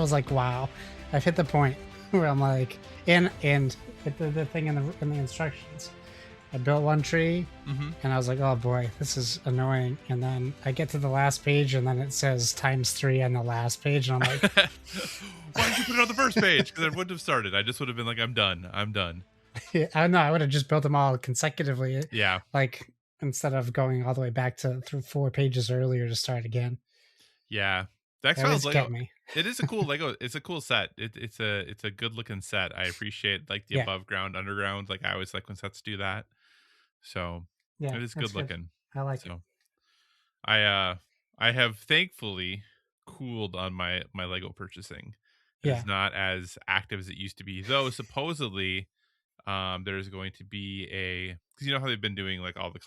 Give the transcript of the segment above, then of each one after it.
was like, wow, I've hit the point where I'm like, and the thing in the instructions, I built one tree, and I was like, oh boy, this is annoying. And then I get to the last page, and then it says ×3 on the last page, and I'm like, why did you put it on the first page? Because I wouldn't have started. I just would have been like, I'm done. I don't know, I would have just built them all consecutively. Yeah. Like instead of going all the way back to through 4 pages earlier to start again. Yeah. The That always X-Files Lego. get me. It is a cool Lego. It's a cool set. It's a good looking set. I appreciate like the Yeah. above ground, underground. Like I always like when sets do that. So Yeah, it is that's good looking. I like it. So I have thankfully cooled on my Lego purchasing. It Yeah. is not as active as it used to be, though. Supposedly, there's going to be because you know how they've been doing like all the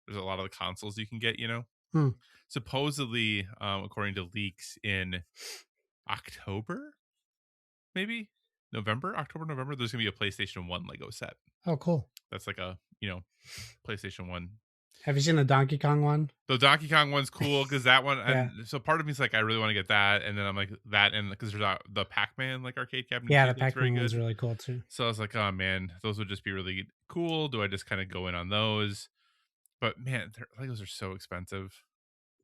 there's a lot of the consoles you can get, you know. Hmm. Supposedly, according to leaks in October, maybe November, there's gonna be a PlayStation 1 Lego set. Oh, cool. That's like a PlayStation 1. Have you seen the Donkey Kong one? The Donkey Kong one's cool because that one, Yeah. and so part of me is like, I really want to get that, and then I'm like that, and because there's the Pac-Man like arcade cabinet, Yeah, too, the that's very Pac-Man good. one's really cool too. So I was like, oh man, those would just be really cool. Do I just kind of go in on those? But man, Legos are so expensive.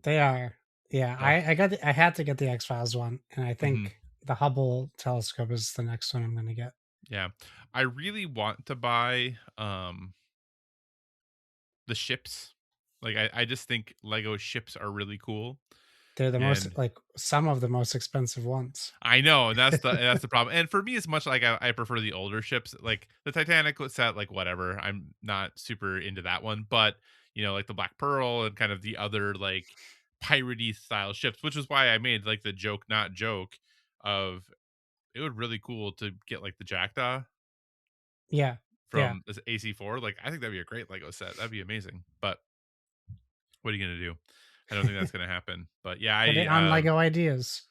They are. Yeah, Oh. I had to get the X-Files one, and I think Mhm. the Hubble telescope is the next one I'm going to get. Yeah, I really want to buy the ships. Like I just think Lego ships are really cool. They're the most And like some of the most expensive ones. I know that's the problem. And for me, it's much like I prefer the older ships, like the Titanic set, like whatever. I'm not super into that one, but like the Black Pearl and kind of the other like piratey style ships, which is why I made like the joke, not joke, of it would really cool to get like the Jackdaw Yeah. Yeah. from this AC4. Like I think that'd be a great Lego set. That'd be amazing. But what are you gonna do? I don't think that's gonna happen. But yeah, Put it on Lego Ideas.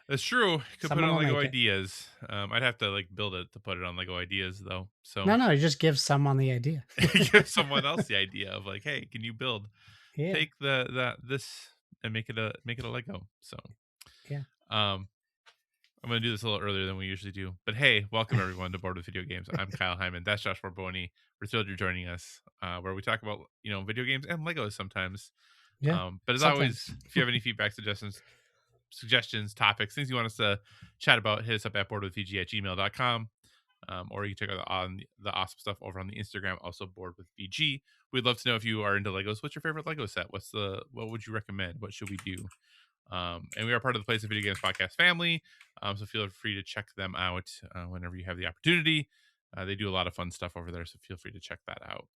that's true. Could put it Someone on will Lego make it. Ideas. I'd have to like build it to put it on Lego Ideas though. So No, you just give someone the idea. give someone else the idea of like, hey, can you Yeah. take this and make it a Lego? So Yeah. I'm gonna do this a little earlier than we usually do. But hey, welcome everyone to Board with Video Games. I'm Kyle Hyman. That's Josh Barboni. We're thrilled you're joining us, where we talk about video games and Legos sometimes. Yeah. But as sometimes. always, if you have any feedback, suggestions, topics, things you want us to chat about, hit us up at boardwithvg@gmail.com. Or you can check out on the awesome stuff over on the Instagram, also Board with VG. We'd love to know if you are into Legos. What's your favorite Lego set? What would you recommend? What should we do? And we are part of the Place of Video Games podcast family. So feel free to check them out whenever you have the opportunity. They do a lot of fun stuff over there, so feel free to check that out.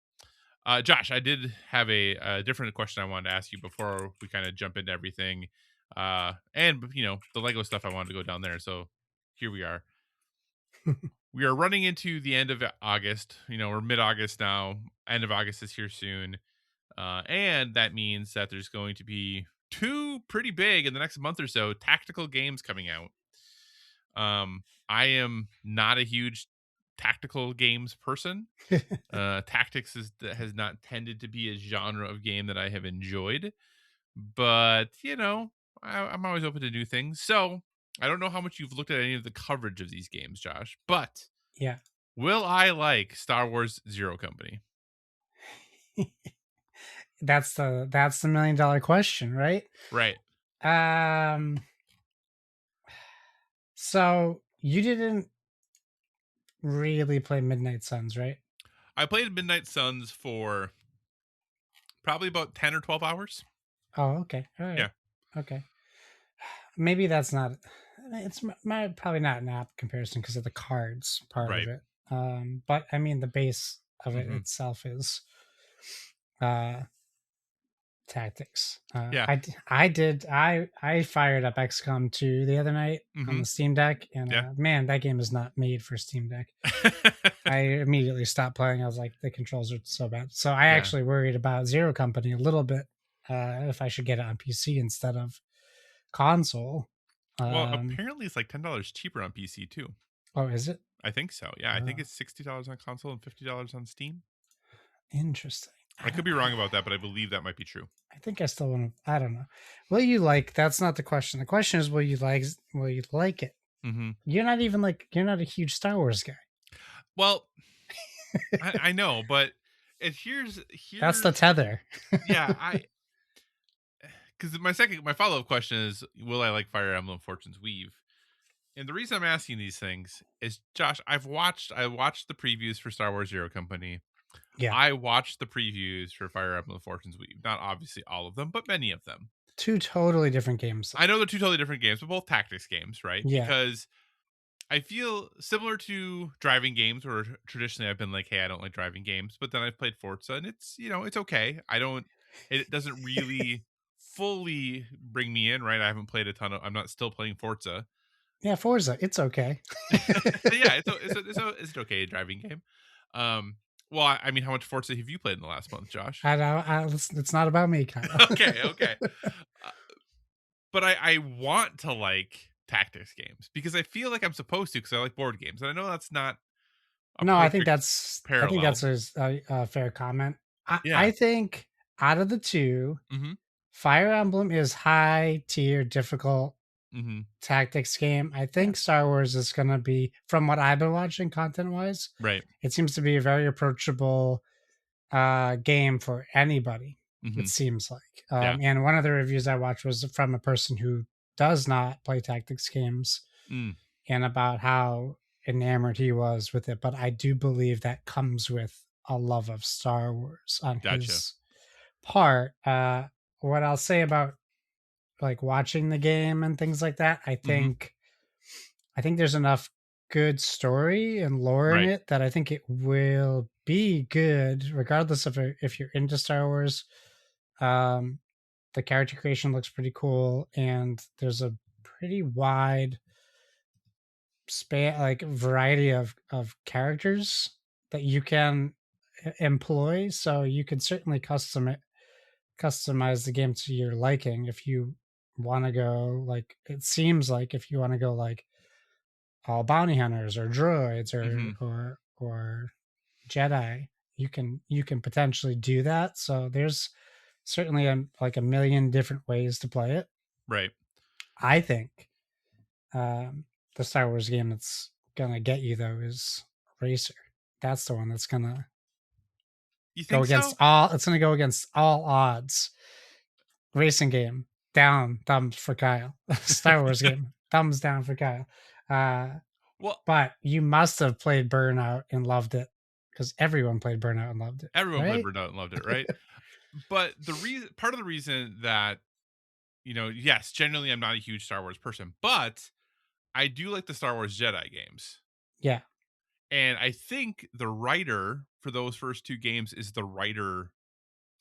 Josh, I did have a different question I wanted to ask you before we kind of jump into everything. And the Lego stuff, I wanted to go down there. So here we are. We are running into the end of August. We're mid-August now. End of August is here soon. And that means that there's going to be 2 pretty big in the next month or so tactical games coming out. I am not a huge tactical games person. Tactics has not tended to be a genre of game that I have enjoyed, but I'm always open to new things. So I don't know how much you've looked at any of the coverage of these games, Josh, but Yeah. will I like Star Wars Zero Company? That's the $1 million question, right? Right. So you didn't really play Midnight Suns, right? I played Midnight Suns for probably about 10 or 12 hours. Oh, okay. All right. Yeah. Okay. Maybe that's not. It's probably not an apt comparison because of the cards part Right. of it. But I mean, the base of it itself is tactics. Yeah. I fired up XCOM 2 the other night on the Steam Deck, and man, that game is not made for Steam Deck. I immediately stopped playing. I was like, the controls are so bad. So I actually worried about Zero Company a little bit, if I should get it on PC instead of console. Well, apparently it's like $10 cheaper on PC too. Oh, is it? I think so. Yeah, I think it's $60 on console and $50 on Steam. Interesting. I could be wrong about that, but I believe that might be true. I think I still want to. I don't know. Will you like? That's not the question. The question is, will you like? Will you like it? Mm-hmm. You're not even like. You're not a huge Star Wars guy. Well, I know, but here's That's the tether. yeah, because my follow up question is, will I like Fire Emblem Fortune's Weave? And the reason I'm asking these things is, Josh, I watched the previews for Star Wars Zero Company. Yeah. I watched the previews for Fire Emblem Fortune's Weave. Not obviously all of them, but many of them. Two totally different games. I know they're two totally different games, but both tactics games, right? Yeah. Because I feel similar to driving games, where traditionally I've been like, hey, I don't like driving games, but then I've played Forza and it's, it's okay. It doesn't really fully bring me in, right? I haven't played I'm not still playing Forza. Yeah, Forza, it's okay. Yeah, it's an okay driving game. Well, I mean, how much Forza have you played in the last month, Josh? I know. It's not about me, Kyle. Okay. But I want to like tactics games because I feel like I'm supposed to, because I like board games, and I know that's not. No, I think that's parallel. I think that's a fair comment. Yeah. I think out of the two, Mm-hmm. Fire Emblem is high tier difficult tactics game. I think Star Wars is going to be, from what I've been watching content wise, right. It seems to be a very approachable game for anybody. It seems like. And one of the reviews I watched was from a person who does not play tactics games, and about how enamored he was with it. But I do believe that comes with a love of Star Wars on his part. What I'll say about like watching the game and things like that, I think there's enough good story and lore in it that I think it will be good regardless of if you're into Star Wars. The character creation looks pretty cool, and there's a pretty wide span, like variety of characters that you can employ, so you can certainly customize the game to your liking. If you want to go, like, it seems like if you want to go like all bounty hunters or droids or Jedi, you can potentially do that. So there's certainly like a million different ways to play it. Right. I think the Star Wars game that's gonna get you though is Racer. That's the one that's gonna go against all. It's gonna go against all odds. Racing game, down, thumbs for Kyle. Star Wars game, thumbs down for Kyle. Well, but you must have played Burnout and loved it, because everyone played Burnout and loved it. Everyone played Burnout and loved it, right? But part of the reason that, yes, generally I'm not a huge Star Wars person, but I do like the Star Wars Jedi games. Yeah. And I think the writer for those first two games is the writer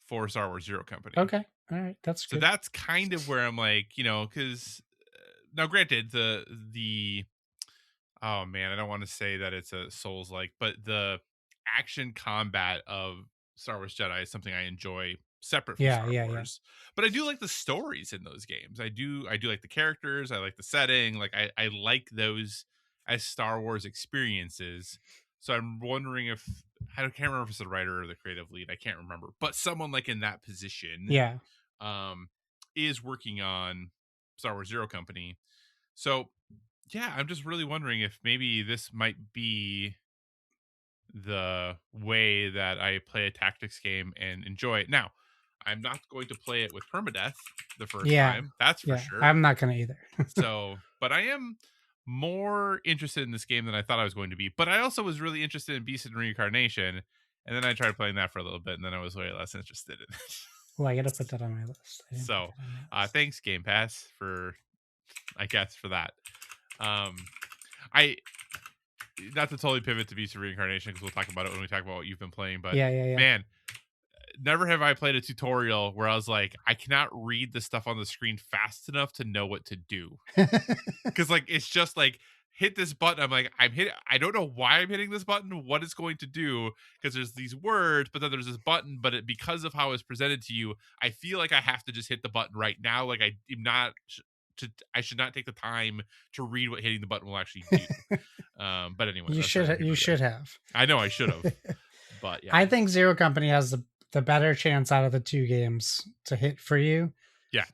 for Star Wars Zero Company. Okay. All right. That's good. So that's kind of where I'm like, because now granted, the oh man, I don't want to say that it's a Souls like, but the action combat of Star Wars Jedi is something I enjoy separate from Star Wars. But I do like the stories in those games. I do like the characters. I like the setting. Like I like those as Star Wars experiences. So I'm wondering if I can't remember if it's the writer or the creative lead. I can't remember, but someone like in that position, is working on Star Wars Zero Company. So yeah, I'm just really wondering if maybe this might be the way that I play a tactics game and enjoy it. Now, I'm not going to play it with permadeath the first time. That's for sure. I'm not going to either. But I am more interested in this game than I thought I was going to be. But I also was really interested in Beast and Reincarnation. And then I tried playing that for a little bit, and then I was way less interested in it. Well, I got to put that on my list. So, thanks, Game Pass, for that. Not to totally pivot to Beast of Reincarnation, because we'll talk about it when we talk about what you've been playing, but man, never have I played a tutorial where I was like, I cannot read the stuff on the screen fast enough to know what to do. Because like it's just like, hit this button. I'm like, I don't know why I'm hitting this button, what it's going to do, because there's these words, but then there's this button, but because of how it's presented to you, I feel like I have to just hit the button right now. Like I should not take the time to read what hitting the button will actually do. But anyway, you should have. I know I should have. But yeah, I think Zero Company has the better chance out of the two games to hit for you. Yeah.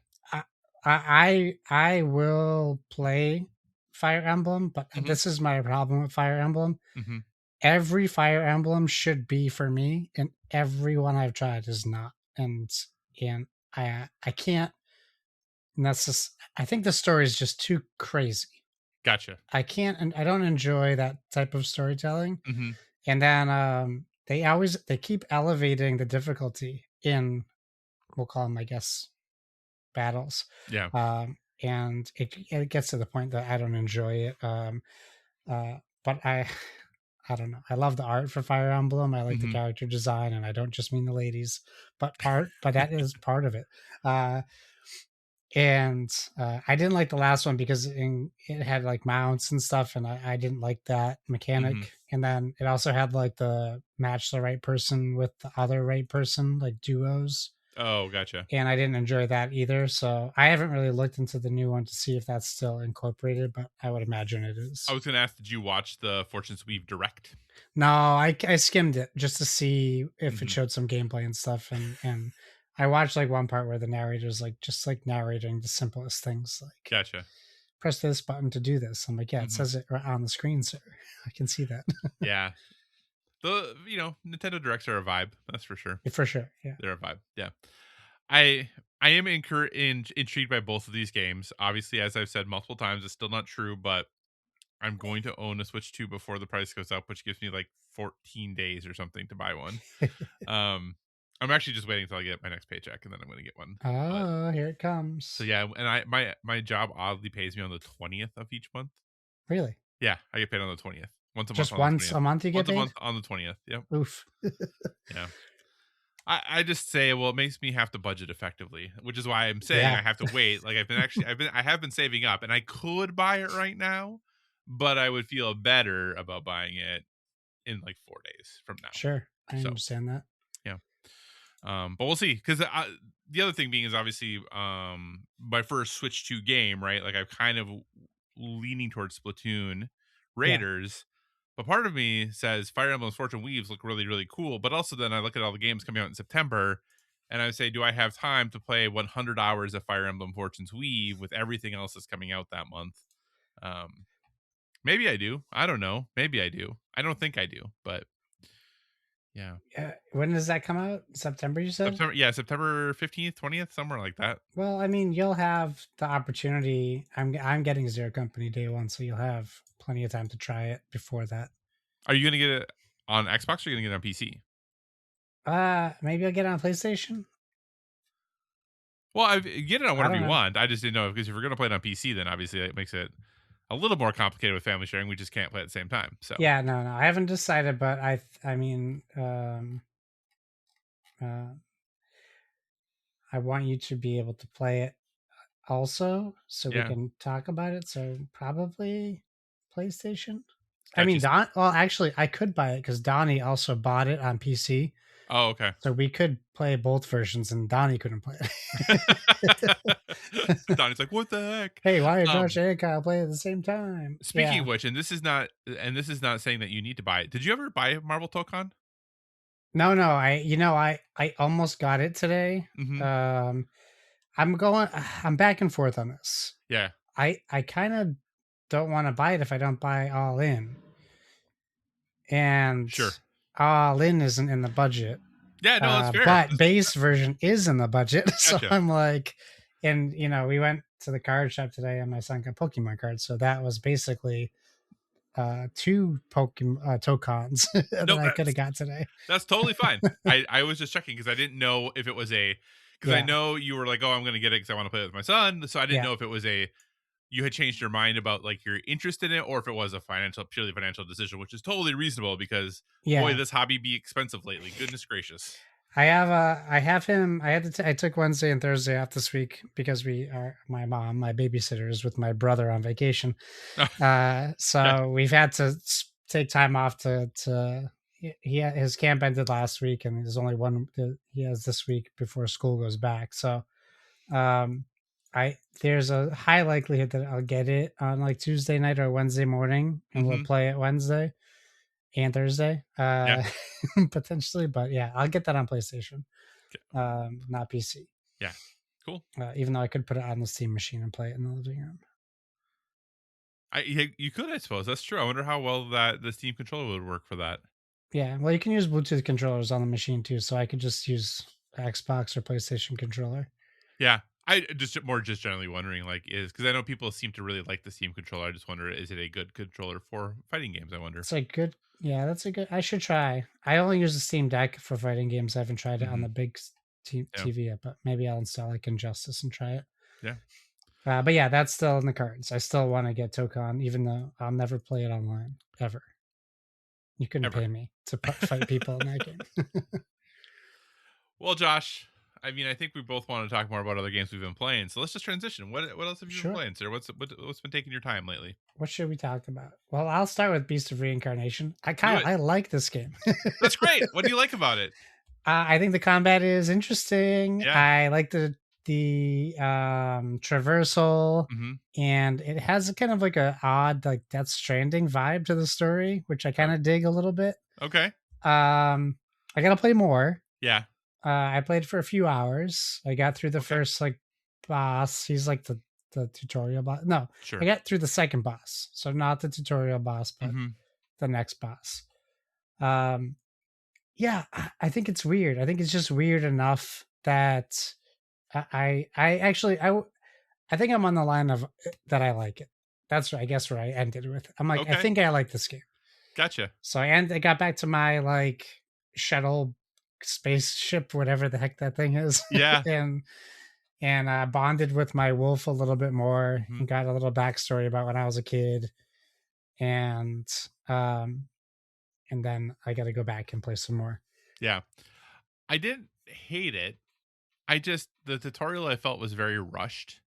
I will play Fire Emblem, but this is my problem with Fire Emblem. Every Fire Emblem should be for me, and every one I've tried is not. And I can't. And that's just. I think the story is just too crazy. Gotcha. I can't, and I don't enjoy that type of storytelling. Mm-hmm. And then they keep elevating the difficulty in, we'll call them, I guess, battles. Yeah. And it gets to the point that I don't enjoy it. But I don't know. I love the art for Fire Emblem. I like the character design, and I don't just mean the ladies, but that is part of it. And I didn't like the last one because it had like mounts and stuff, and I didn't like that mechanic. And then it also had like the match the right person with the other right person, like duos. Oh, gotcha. And I didn't enjoy that either. So I haven't really looked into the new one to see if that's still incorporated, but I would imagine it is. I was going to ask, did you watch the Fortune's Weave Direct? No, I skimmed it just to see if it showed some gameplay and stuff. And I watched like one part where the narrator's like just like narrating the simplest things, like gotcha. Press this button to do this. I'm like, yeah, it says it right on the screen, sir. I can see that. Yeah. Nintendo Directs are a vibe. That's for sure. For sure. Yeah. They're a vibe. Yeah. I am intrigued by both of these games. Obviously, as I've said multiple times, it's still not true, but I'm going to own a Switch 2 before the price goes up, which gives me like 14 days or something to buy one. I'm actually just waiting until I get my next paycheck, and then I'm going to get one. Oh, here it comes. So yeah, and my job oddly pays me on the 20th of each month. Really? Yeah, I get paid on the 20th. Once a month. Just once a month you get paid? Once a month on the 20th. Yep. Oof. Yeah. I just say, well, it makes me have to budget effectively, which is why I'm saying I have to wait. Like I have been saving up, and I could buy it right now, but I would feel better about buying it in like 4 days from now. Sure. I understand that. Yeah. But we'll see. Cause the other thing being is obviously, my first Switch 2 game, right? Like I'm kind of leaning towards Splatoon Raiders. Yeah. But part of me says Fire Emblem's Fortune Weaves look really, really cool. But also then I look at all the games coming out in September, and I say, do I have time to play 100 hours of Fire Emblem Fortune's Weave with everything else that's coming out that month? Maybe I do. I don't know. Maybe I do. I don't think I do, but yeah. When does that come out? September, you said? September 15th, 20th, somewhere like that. Well, I mean, you'll have the opportunity. I'm getting Zero Company day one, so you'll have plenty of time to try it before that. Are you going to get it on Xbox, or are you going to get it on PC? Maybe I'll get it on PlayStation. Well, get it on whatever you want. I just didn't know, because if you're going to play it on PC, then obviously it makes it a little more complicated with family sharing. We just can't play at the same time. So yeah, no, I haven't decided, but I mean, I want you to be able to play it also, so we can talk about it. So probably PlayStation. I mean, actually, I could buy it because Donnie also bought it on PC. Oh, okay. So we could play both versions, and Donnie couldn't play it. Donnie's like, "What the heck? Hey, why are Josh and Kyle play at the same time?" Speaking of which, and this is not saying that you need to buy it. Did you ever buy Marvel Tokon? No. I almost got it today. Mm-hmm. I'm back and forth on this. Yeah. I kind of don't want to buy it if I don't buy All In. And sure. All In isn't in the budget. Yeah, no, that's fair. But base version is in the budget. Gotcha. So I'm like, and we went to the card shop today, and my son got Pokemon cards. So that was basically 2 Pokemon tokens that I could have got today. That's totally fine. I was just checking because I didn't know if it was because I know you were like, oh, I'm going to get it because I want to play it with my son. So I didn't know if it was you had changed your mind about like your interest in it, or if it was a purely financial decision, which is totally reasonable because boy, this hobby be expensive lately. Goodness gracious. I took Wednesday and Thursday off this week because my babysitter is with my brother on vacation. So we've had to take time off his camp ended last week, and there's only one that he has this week before school goes back. So, there's a high likelihood that I'll get it on like Tuesday night or Wednesday morning, and we'll play it Wednesday. and Thursday, Yeah. potentially. But yeah, I'll get that on PlayStation, Okay. not PC. Yeah. Cool. Even though I could put it on the Steam machine and play it in the living room. You could, I suppose. That's true. I wonder how well that the Steam controller would work for that. Yeah, well, you can use Bluetooth controllers on the machine too, so I could just use Xbox or PlayStation controller. Yeah. I just generally wondering, like, is because I know people seem to really like the Steam controller. I just wonder, is it a good controller for fighting games? I wonder. It's like good. Yeah, that's a good. I should try. I only use the Steam Deck for fighting games. I haven't tried it on the big Yeah. TV yet, but maybe I'll install like Injustice and try it. Yeah. But yeah, that's still in the cards. I still want to get Tokon, even though I'll never play it online ever. You couldn't pay me to fight people in that game. Well, Josh, I mean, I think we both want to talk more about other games we've been playing. So let's just transition. What else have you been playing, sir? What's been taking your time lately? What should we talk about? Well, I'll start with Beast of Reincarnation. I like this game. That's great. What do you like about it? I think the combat is interesting. Yeah. I like the traversal, and it has a kind of like a odd like Death Stranding vibe to the story, which I kind of dig a little bit. Okay. I gotta play more. Yeah. I played for a few hours. I got through the first like boss. He's like the tutorial boss. No, sure. I got through the second boss, so not the tutorial boss, but the next boss. Yeah, I think it's weird. I think it's just weird enough that I think I'm on the line of that I like it. That's I guess where I ended with. I'm like, I think I like this game. Gotcha. So I got back to my like shuttle spaceship, whatever the heck that thing is. Yeah. and bonded with my wolf a little bit more and got a little backstory about when I was a kid. And then I got to go back and play some more. Yeah. I didn't hate it. The tutorial I felt was very rushed.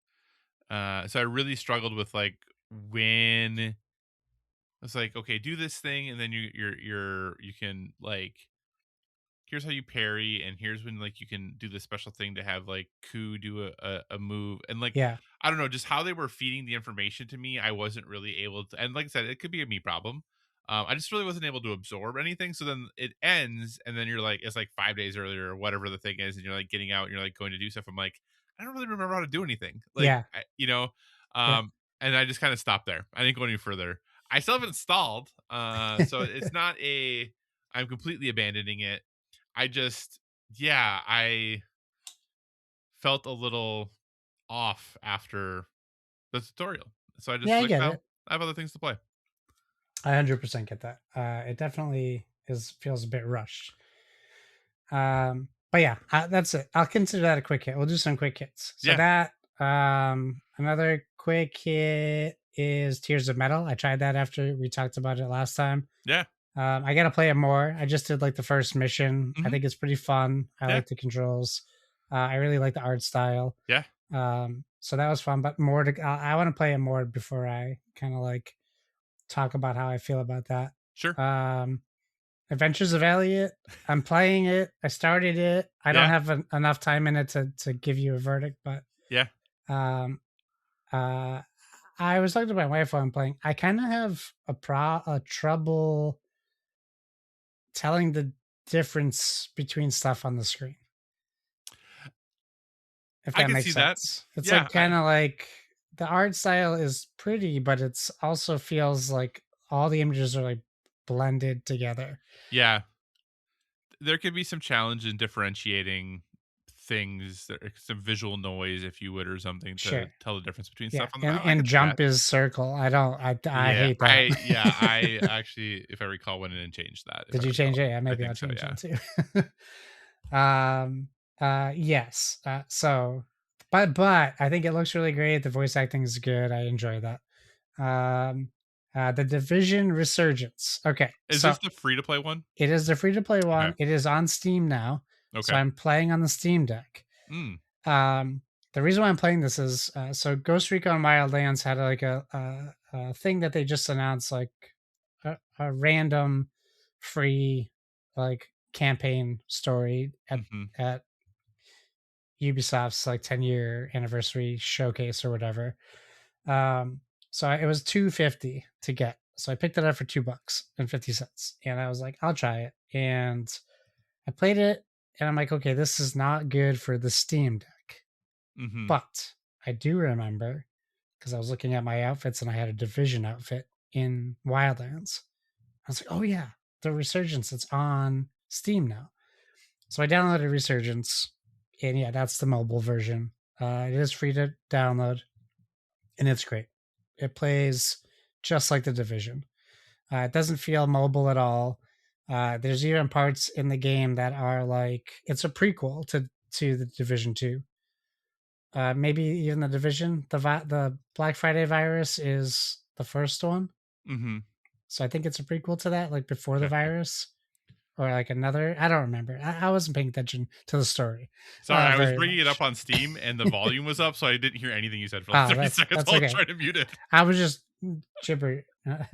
So I really struggled with like when it's like, okay, do this thing. And then you can like, here's how you parry. And here's when like you can do the special thing to have like Ku do a move. And like, yeah, I don't know, just how they were feeding the information to me. I wasn't really able to, and like I said, it could be a me problem. I just really wasn't able to absorb anything. So then it ends, and then you're like, it's like 5 days earlier or whatever the thing is, and you're like getting out and you're like going to do stuff. I'm like, I don't really remember how to do anything. Like, yeah. And I just kind of stopped there. I didn't go any further. I still haven't installed. So it's not I'm completely abandoning it. I felt a little off after the tutorial. So I just I get it. I have other things to play. I 100% get that. It definitely feels a bit rushed. But yeah, that's it. I'll consider that a quick hit. We'll do some quick hits. So that another quick hit is Tears of Metal. I tried that after we talked about it last time. Yeah. I gotta play it more. I just did like the first mission. I think it's pretty fun. I like the controls. I really like the art style. Yeah. So that was fun, but more to I want to play it more before I kind of like talk about how I feel about that. Sure. Adventures of Elliot. I'm playing it. I started it. I don't have enough time in it to give you a verdict, but yeah. I was talking to my wife while I'm playing. I kind of have a trouble telling the difference between stuff on the screen. If that makes sense. It's like kind of like the art style is pretty, but it's also feels like all the images are like blended together. Yeah. There could be some challenge in differentiating things, some visual noise, if you would, or something to tell the difference between stuff. And jump is circle. I hate that. I actually, if I recall, went in and changed that. Did you change it? Yeah, maybe I'll change that too. Yes. So, but I think it looks really great. The voice acting is good. I enjoy that. The Division Resurgence. Okay. Is this the free to play one? It is the free to play one. Okay. It is on Steam now. Okay. So I'm playing on the Steam Deck. The reason why I'm playing this is so Ghost Recon Wildlands had like a thing that they just announced, like a random free like campaign story at Ubisoft's like 10-year anniversary showcase or whatever. So it was $250 to get. So I picked it up for $2.50, and I was like, I'll try it. And I played it, and I'm like, okay, this is not good for the Steam Deck. But I do remember, because I was looking at my outfits and I had a Division outfit in Wildlands. I was like, oh yeah, the Resurgence, it's on Steam now. So I downloaded Resurgence, and yeah, that's the mobile version. It is free to download, and it's great. It plays just like the Division. It doesn't feel mobile at all. There's even parts in the game that are like it's a prequel to the Division 2. Maybe even the Division. The Black Friday virus is the first one. So I think it's a prequel to that, like before the virus, or like another. I don't remember. I wasn't paying attention to the story. Sorry, I was very bringing it much. up on Steam and the volume was up, so I didn't hear anything you said for like 30 seconds That's while I was okay. trying to mute it. I was just jibber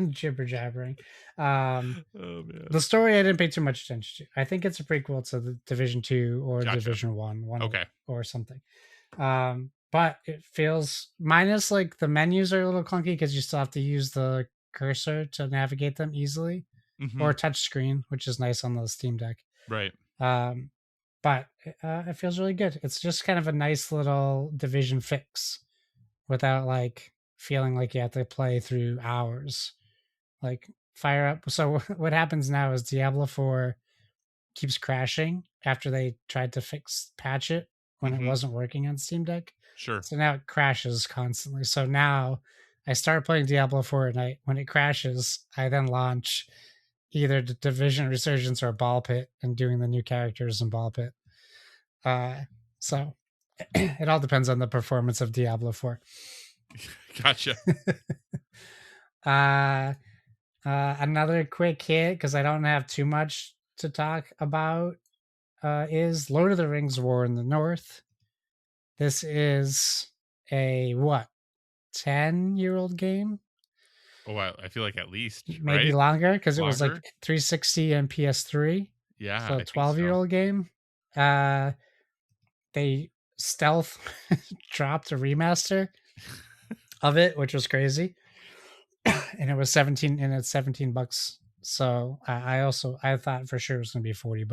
jabbering. Oh man. The story I didn't pay too much attention to. I think it's a prequel to the Division 2 or Gotcha. Division 1, Okay. or something. But it feels, minus like the menus are a little clunky because you still have to use the cursor to navigate them easily, or touch screen, which is nice on the Steam Deck. Right. But it feels really good. It's just kind of a nice little Division fix without like feeling like you have to play through hours. Like fire up. So what happens now is Diablo 4 keeps crashing after they tried to patch it when it wasn't working on Steam Deck. Sure. So now it crashes constantly. So now I start playing Diablo 4 at night. When it crashes, I then launch either the Division Resurgence or Ball Pit and doing the new characters in Ball Pit. So it all depends on the performance of Diablo 4. Gotcha. Another quick hit, because I don't have too much to talk about, is Lord of the Rings War in the North. This is a 10-year-old game? Oh, I feel like at least maybe right? longer, because it was like 360 and PS3. Yeah, so a 12-year-old game. They stealth dropped a remaster of it, which was crazy. And it was $17. So I thought for sure it was going to be $40.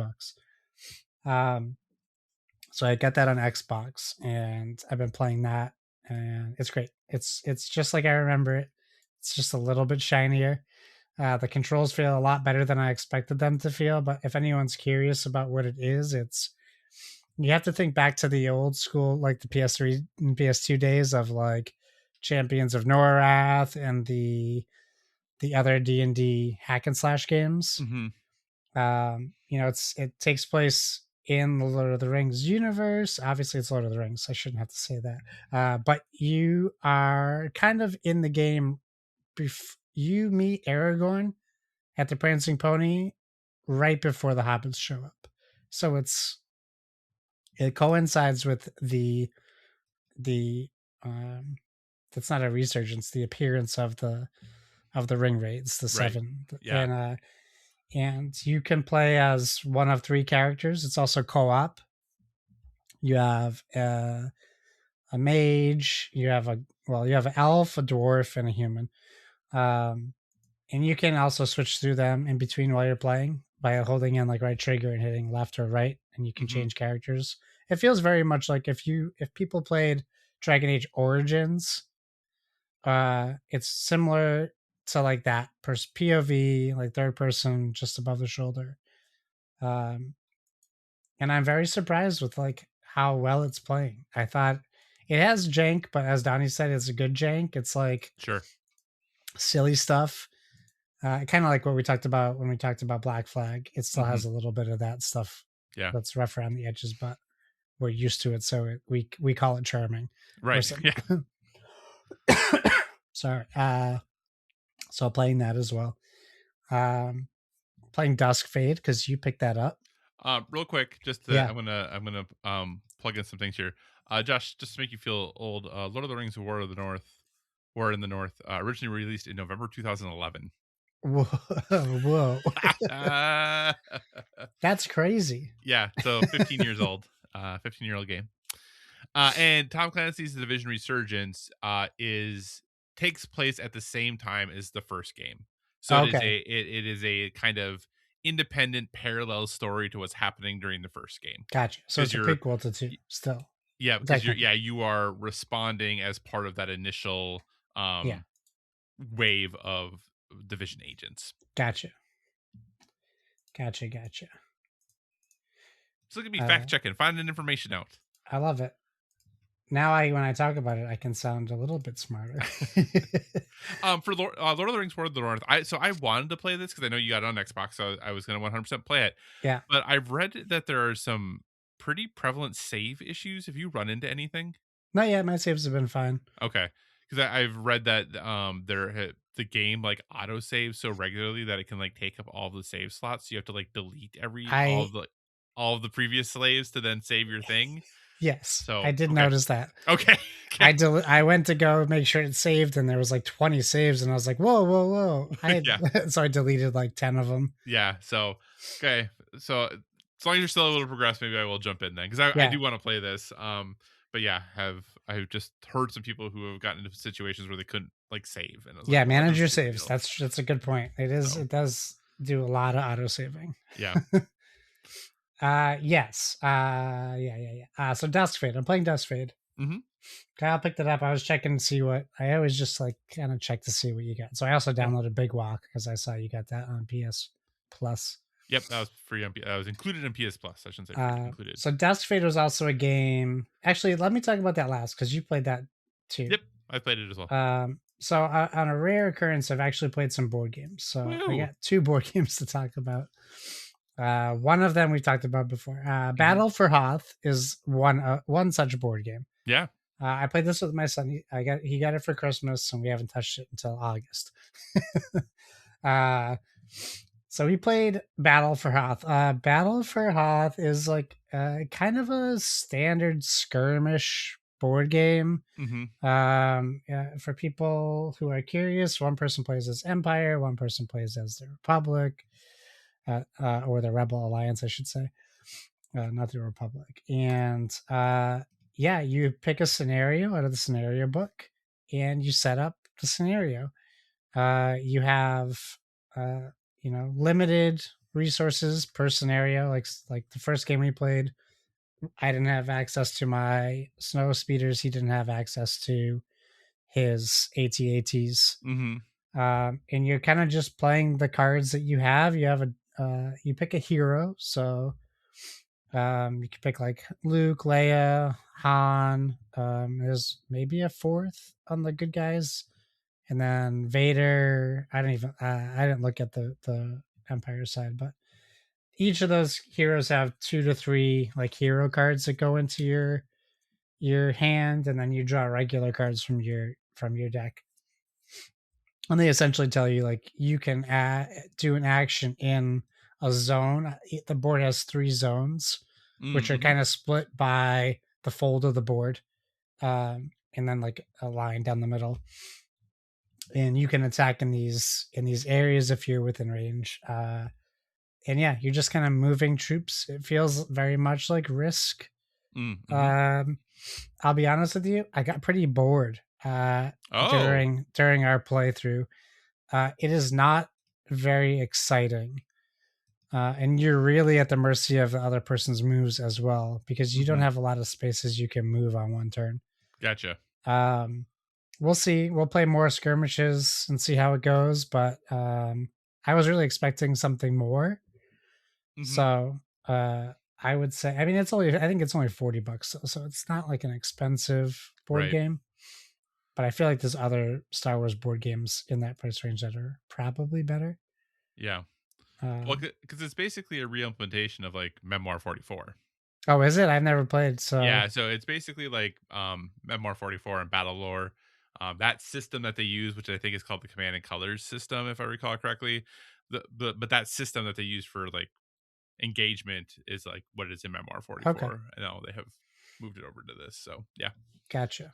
So I got that on Xbox, and I've been playing that, and it's great. It's just like I remember it. It's just a little bit shinier. The controls feel a lot better than I expected them to feel. But if anyone's curious about what it is, you have to think back to the old school, like the PS3 and PS2 days of like Champions of Norath and the other D&D hack and slash games. It takes place in the Lord of the Rings universe. Obviously, it's Lord of the Rings. I shouldn't have to say that. But you are kind of in the game. You meet Aragorn at the Prancing Pony right before the hobbits show up. So it coincides with the that's not a resurgence, the appearance of the ring raids, the 7. Yeah. And you can play as one of 3 characters. It's also co-op. You have a mage, you have an elf, a dwarf, and a human. And you can also switch through them in between while you're playing by holding in like right trigger and hitting left or right, and you can change characters. It feels very much like if people played Dragon Age Origins, it's similar to like that POV, like third person, just above the shoulder. And I'm very surprised with like how well it's playing. I thought it has jank, but as Donnie said, it's a good jank. It's like silly stuff. Kind of like what we talked about when we talked about Black Flag. It still has a little bit of that stuff. Yeah, that's rough around the edges, but we're used to it, so we call it charming. Right. Yeah. Sorry. So playing that as well. Playing Duskfade because you picked that up. Real quick, just to, I'm gonna plug in some things here. Josh, just to make you feel old, Lord of the Rings: War in the North, originally released in November 2011. Whoa. That's crazy. Yeah, so 15 years old, 15-year-old game. And Tom Clancy's The Division Resurgence takes place at the same time as the first game. So Okay. it is a kind of independent parallel story to what's happening during the first game. Gotcha. So Because it's a prequel to 2 still, yeah, because technically. you are responding as part of that initial Yeah. wave of division agents. Gotcha. Gotcha. So look at me Uh, fact checking, finding information out. I love it. Now when I talk about it, I can sound a little bit smarter. For Lord of the Rings: War of the North, I wanted to play this because I know you got it on Xbox, so I was going to 100% play it. Yeah. But I've read that there are some pretty prevalent save issues. Have you run into anything? Not yet. My saves have been fine. Okay, because I've read that the game like auto saves so regularly that it can like take up all the save slots. So you have to like delete I all of the previous slaves to then save your thing. Yes, I So did okay, notice that. okay, okay, I went to go make sure it saved, and there was like 20 saves, and I was like, whoa! yeah. So I deleted like 10 of them. Yeah. So, okay. So, as long as you're still able to progress, maybe I will jump in then because I Yeah, do want to play this. But yeah, I've just heard some people who have gotten into situations where they couldn't like save, and I was like, yeah. well, that Manage doesn't your seem saves. ideal. That's a good point. So, It does do a lot of auto saving. yeah. Yes. Yeah. So Duskfade. I'm playing Duskfade. Mm-hmm. Kyle picked it up. I was checking to see what I always just like kind of check to see what you got. So I also Yeah. downloaded Big Walk because I saw you got that on PS Plus. Yep. That was free. That was included in PS Plus. I shouldn't say free. Included. So Duskfade was also a game. Actually, let me talk about that last because you played that too. Yep. I played it as well. So on a rare occurrence, I've actually played some board games. So I Woo. got 2 board games to talk about. One of them we've talked about before. Battle for Hoth is one such board game. Yeah. I played this with my son. He got it for Christmas, and we haven't touched it until August. So we played Battle for Hoth. Battle for Hoth is like kind of a standard skirmish board game. Mm-hmm. Yeah, for people who are curious, one person plays as Empire, one person plays as the Republic, or the Rebel Alliance, I should say, not the Republic. And yeah, you pick a scenario out of the scenario book, and you set up the scenario. You have limited resources per scenario. Like the first game we played, I didn't have access to my snow speeders. He didn't have access to his AT-ATs. Mm-hmm. And you're kind of just playing the cards that you have. You have you pick a hero. So you can pick like Luke, Leia, Han. There's maybe a 4th on the good guys, and then Vader. I didn't look at the Empire side, but each of those heroes have 2 to 3 like hero cards that go into your hand, and then you draw regular cards from your deck. And they essentially tell you like you can do an action in a zone. The board has 3 zones, which are Mm-hmm. kind of split by the fold of the board, and then like a line down the middle. And you can attack in these areas if you're within range. And yeah, you're just kind of moving troops. It feels very much like Risk. Mm-hmm. I'll be honest with you, I got pretty bored during our playthrough. It is not very exciting. And you're really at the mercy of the other person's moves as well, because you don't have a lot of spaces you can move on one turn. Gotcha. We'll see. We'll play more skirmishes and see how it goes, but I was really expecting something more. Mm-hmm. So I would say, I mean, I think it's only $40, so it's not like an expensive board game. But I feel like there's other Star Wars board games in that price range that are probably better. Yeah. Well, because it's basically a re-implementation of like Memoir 44. Oh, is it? I've never played. So yeah, so it's basically like Memoir 44 and Battle Lore. That system that they use, which I think is called the Command and Colors system, if I recall correctly. But that system that they use for like engagement is like what it is in Memoir 44. Okay. And now they have moved it over to this. So yeah. Gotcha.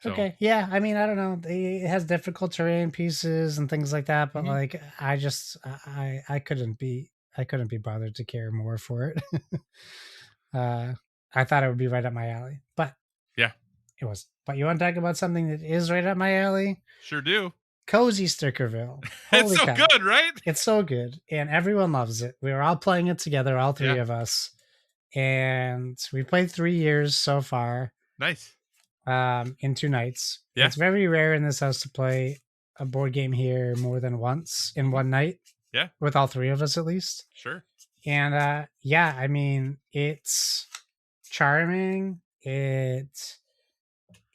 So, okay. Yeah. I mean, I don't know. It has difficult terrain pieces and things like that, but like I couldn't be bothered to care more for it. I thought it would be right up my alley, but yeah, it was. But you want to talk about something that is right up my alley? Sure do. Cozy Stickerville. It's Holy so cow. good, right? It's so good. And everyone loves it. We were all playing it together, all three Yeah. of us. And we played 3 years so far. Nice. In 2 nights. Yeah. It's very rare in this house to play a board game here more than once in one night. Yeah. With all three of us at least. Sure. And yeah, I mean, it's charming. It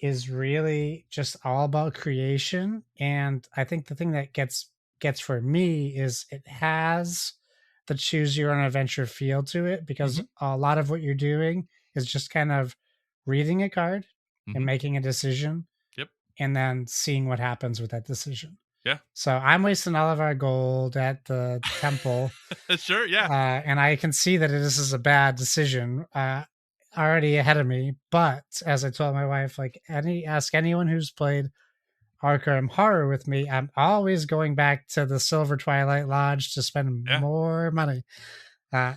is really just all about creation. And I think the thing that gets for me is it has the choose your own adventure feel to it, because a lot of what you're doing is just kind of reading a card and making a decision. Yep. And then seeing what happens with that decision. Yeah. So I'm wasting all of our gold at the temple. Sure. Yeah. And I can see that this is a bad decision already ahead of me. But as I told my wife, like ask anyone who's played Arkham Horror with me, I'm always going back to the Silver Twilight Lodge to spend more money.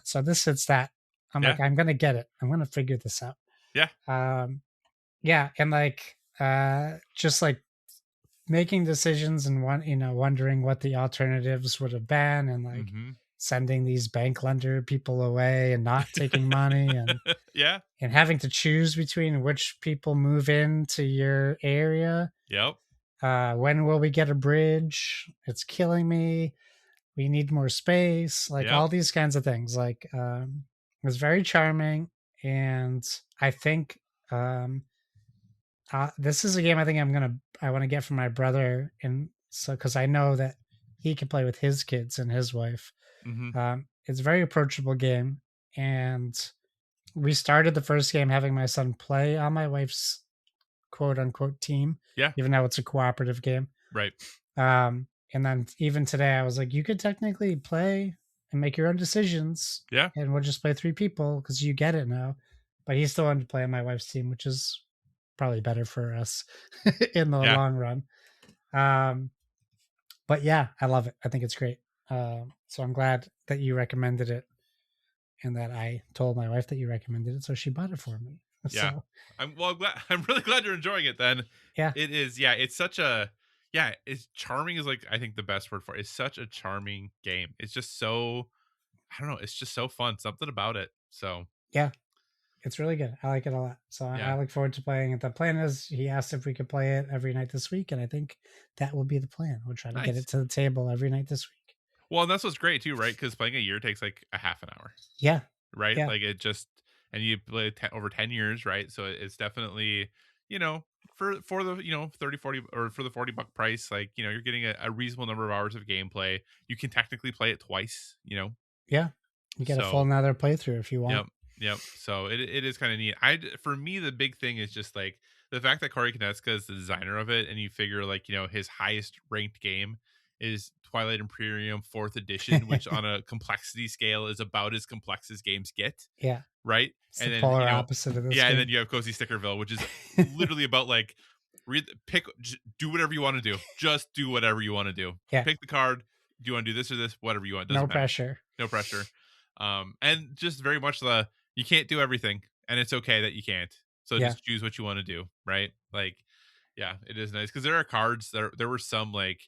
So this hits that. I'm like, I'm going to get it. I'm going to figure this out. Yeah. Yeah. And like, just like making decisions and wondering what the alternatives would have been, and like sending these bank lender people away and not taking money, and and having to choose between which people move into your area. Yep. When will we get a bridge? It's killing me. We need more space. Like all these kinds of things. Like it was very charming, and I think this is a game I think I want to get for my brother, and so because I know that he can play with his kids and his wife. It's a very approachable game, and we started the first game having my son play on my wife's quote unquote team. Yeah. Even though it's a cooperative game. Right. And then even today I was like, you could technically play and make your own decisions. Yeah. And we'll just play 3 people because you get it now. But he still wanted to play on my wife's team, which is probably better for us in the long run. But yeah, I love it. I think it's great. So I'm glad that you recommended it, and that I told my wife that you recommended it, so she bought it for me. Yeah. So, I'm really glad you're enjoying it then. Yeah. It is. Yeah. It's such a, it's charming is like, I think the best word for it. It's such a charming game. It's just so, I don't know. It's just so fun. Something about it. So yeah, it's really good. I like it a lot. So I look forward to playing it. The plan is he asked if we could play it every night this week, and I think that will be the plan. We'll try to get it to the table every night this week. Well, and that's what's great too, right? Because playing a year takes like a half an hour. Yeah. Right. Yeah. Like it just, and you play over 10 years, right? So it's definitely, for the 30, 40, or for the $40 price, like, you're getting a reasonable number of hours of gameplay. You can technically play it twice. Yeah, you get a full another playthrough if you want. Yep. So it is kind of neat. For me, the big thing is just like the fact that Corey Konietzka is the designer of it, and you figure like, his highest ranked game is Twilight Imperium 4th edition, which on a complexity scale is about as complex as games get. Yeah. Right. It's the polar opposite of this. Yeah. game. And then you have Cozy Stickerville, which is literally about like, do whatever you want to do. Just do whatever you want to do. Yeah. Pick the card. Do you want to do this or this? Whatever you want. No pressure. No pressure. And just very much you can't do everything, and it's okay that you can't. So just choose what you want to do. Right. Like, yeah, it is nice because there are cards there were some like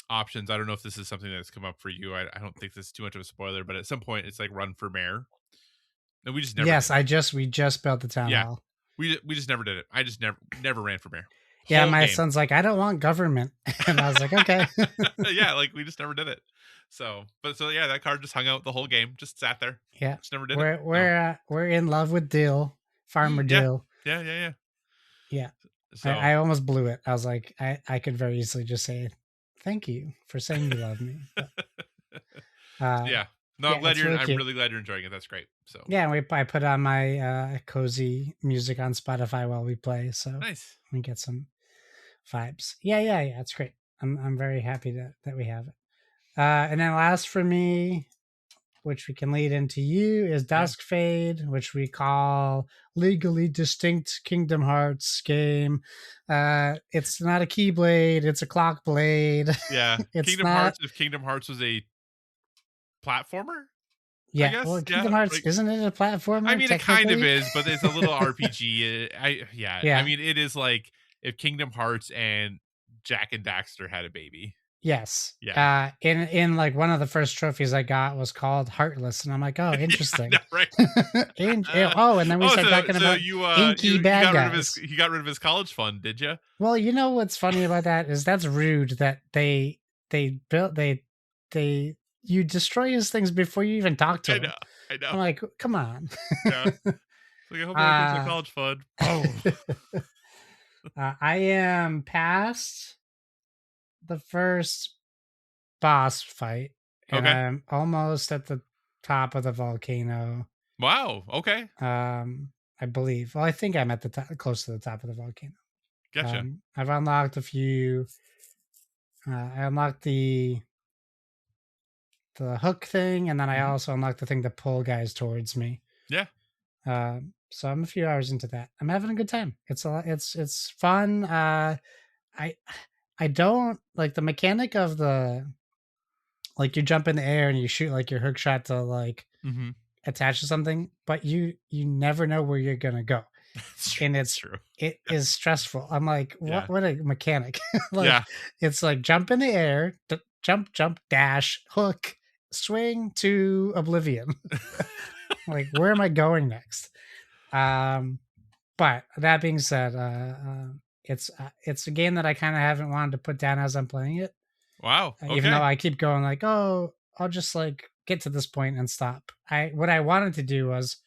options. I don't know if this is something that's come up for you. I don't think this is too much of a spoiler, but at some point it's like run for mayor. And we just never we just built the town hall. We just never did it. I just never ran for mayor. Yeah, my son's like, I don't want government. And I was like, okay. Yeah, like we just never did it. So that card just hung out the whole game, just sat there. Yeah. Just never did it. We're in love with Dill, Farmer Dill. Yeah. Yeah. So I almost blew it. I was like, I could very easily just say, thank you for saying you love me. But, yeah. No, I'm really glad you're enjoying it. That's great. So yeah, I put on my cozy music on Spotify while we play, so nice. We get some vibes. Yeah, it's great. I'm very happy that we have it. And then last for me, which we can lead into you, is Duskfade, which we call legally distinct Kingdom Hearts game. It's not a Keyblade, it's a Clock Blade. Yeah, If Kingdom Hearts was a platformer. Yeah, well, Kingdom Hearts, isn't it a platformer? I mean, it kind of is, but it's a little RPG. I mean, it is like if Kingdom Hearts and Jack and Daxter had a baby. Yes. Yeah. In like one of the first trophies I got was called Heartless, and I'm like, oh, Yeah, I know, interesting. right? Oh, and then we start So talking about you inky you bad got rid of his guys. he got rid of his college fund, did you? Well, you know what's funny about that is that's rude that they built they you destroy his things before you even talk to I him. know. I know. I'm like, come on. Yeah. It's like I hope I finish my uh, college fund. Oh. I am past the first boss fight, and Okay. I'm almost at the top of the volcano. Wow. Okay. I believe. Well, I think I'm at the top, close to the top of the volcano. Gotcha. I've unlocked a few. I unlocked the hook thing, and then I Mhm. also unlocked the thing to pull guys towards me. Yeah. So I'm a few hours into that. I'm having a good time. It's a lot. It's fun. I I don't like the mechanic of the like you jump in the air and you shoot like your hook shot to like Mhm. attach to something, but you never know where you're gonna go, That's true. and That's true. it is stressful. I'm like, Yeah. what a mechanic! Like Yeah. it's like jump in the air, jump, dash, hook, swing to oblivion. Like where am I going next? Um, but that being said, it's a game that I kind of haven't wanted to put down as I'm playing it, Wow. even though Okay. I keep going like, oh, I'll just like get to this point and stop. What I wanted to do was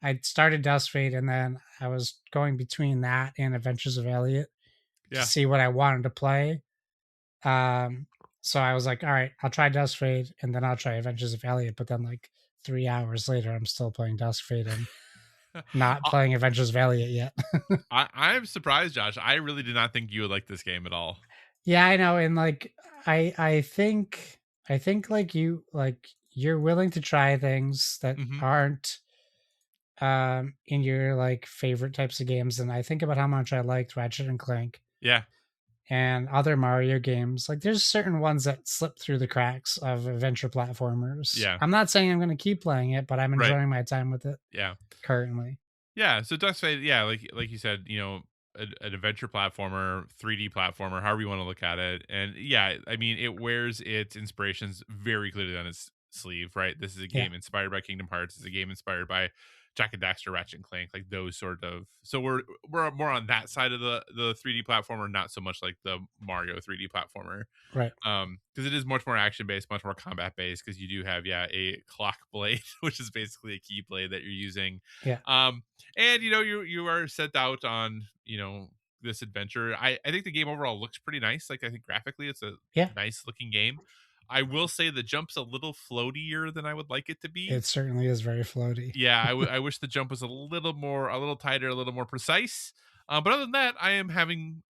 I started Duskfade and then I was going between that and Adventures of Elliot to Yeah. see what I wanted to play. Um, so I was like, all right, I'll try Duskfade and then I'll try Adventures of Elliot. But then like 3 hours later, I'm still playing Duskfade and not I, playing Adventures of Elliot yet. I'm surprised, Josh. I really did not think you would like this game at all. Yeah, I know. And like I think like you're willing to try things that Hmm. aren't in your like favorite types of games, and I think about how much I liked Ratchet and Clank Yeah. and other Mario games. Like there's certain ones that slip through the cracks of adventure platformers. Yeah. I'm not saying I'm going to keep playing it, but I'm Right. enjoying my time with it Yeah. currently. Yeah. So Duskfade, yeah, like you said, an adventure platformer, 3D platformer, however you want to look at it. And yeah, I mean, it wears its inspirations very clearly on its sleeve, right? This is a Yeah, game inspired by Kingdom Hearts. It's a game inspired by Jack and Daxter, Ratchet and Clank, like those sort of. So we're more on that side of the 3D platformer, not so much like the Mario 3D platformer. right. Because it is much more action based, much more combat based, because you do have a clock blade, which is basically a key blade that you're using. Yeah, um and you are set out on this adventure. I think the game overall looks pretty nice. Like, I think graphically it's a yeah. nice looking game. I will say the jump's a little floatier than I would like it to be. It certainly is very floaty. Yeah, I wish the jump was a little tighter, a little more precise. But other than that, I'm having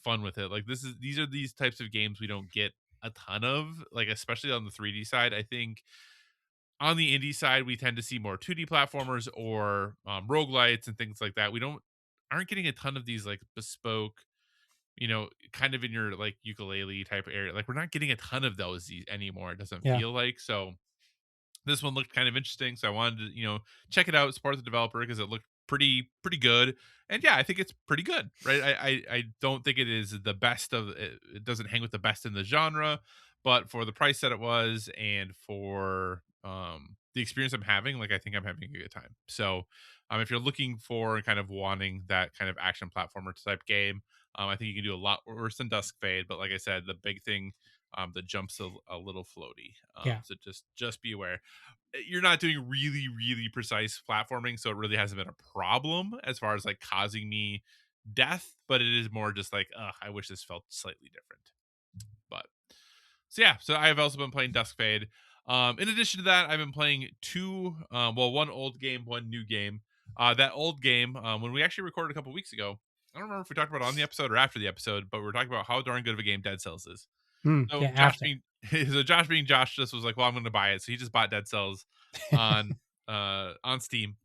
fun with it. Like, these are these types of games we don't get a ton of, like, especially on the 3D side. I think on the indie side, we tend to see more 2D platformers or roguelites and things like that. We don't aren't getting a ton of these like bespoke, kind of in your like ukulele type area. Like, we're not getting a ton of those anymore. It doesn't Yeah, feel like so. This one looked kind of interesting, so I wanted to, check it out, support the developer because it looked pretty good. And yeah, I think it's pretty good, right? I don't think it is the best of it. It doesn't hang with the best in the genre, but for the price that it was and for the experience I'm having, like, I think I'm having a good time. So, if you're looking for kind of wanting that kind of action platformer type game, I think you can do a lot worse than Duskfade. But like I said, the big thing, the jumps a little floaty. yeah, So just be aware. You're not doing really precise platforming, so it really hasn't been a problem as far as like causing me death. But it is more just like, I wish this felt slightly different. But so yeah, so I have also been playing Duskfade. In addition to that, I've been playing one old game, one new game. That old game, when we actually recorded a couple weeks ago, I don't remember if we talked about it on the episode or after the episode, but we were talking about how darn good of a game Dead Cells is. So yeah. After. Josh being Josh just was like, well, I'm going to buy it. So he just bought Dead Cells on Steam.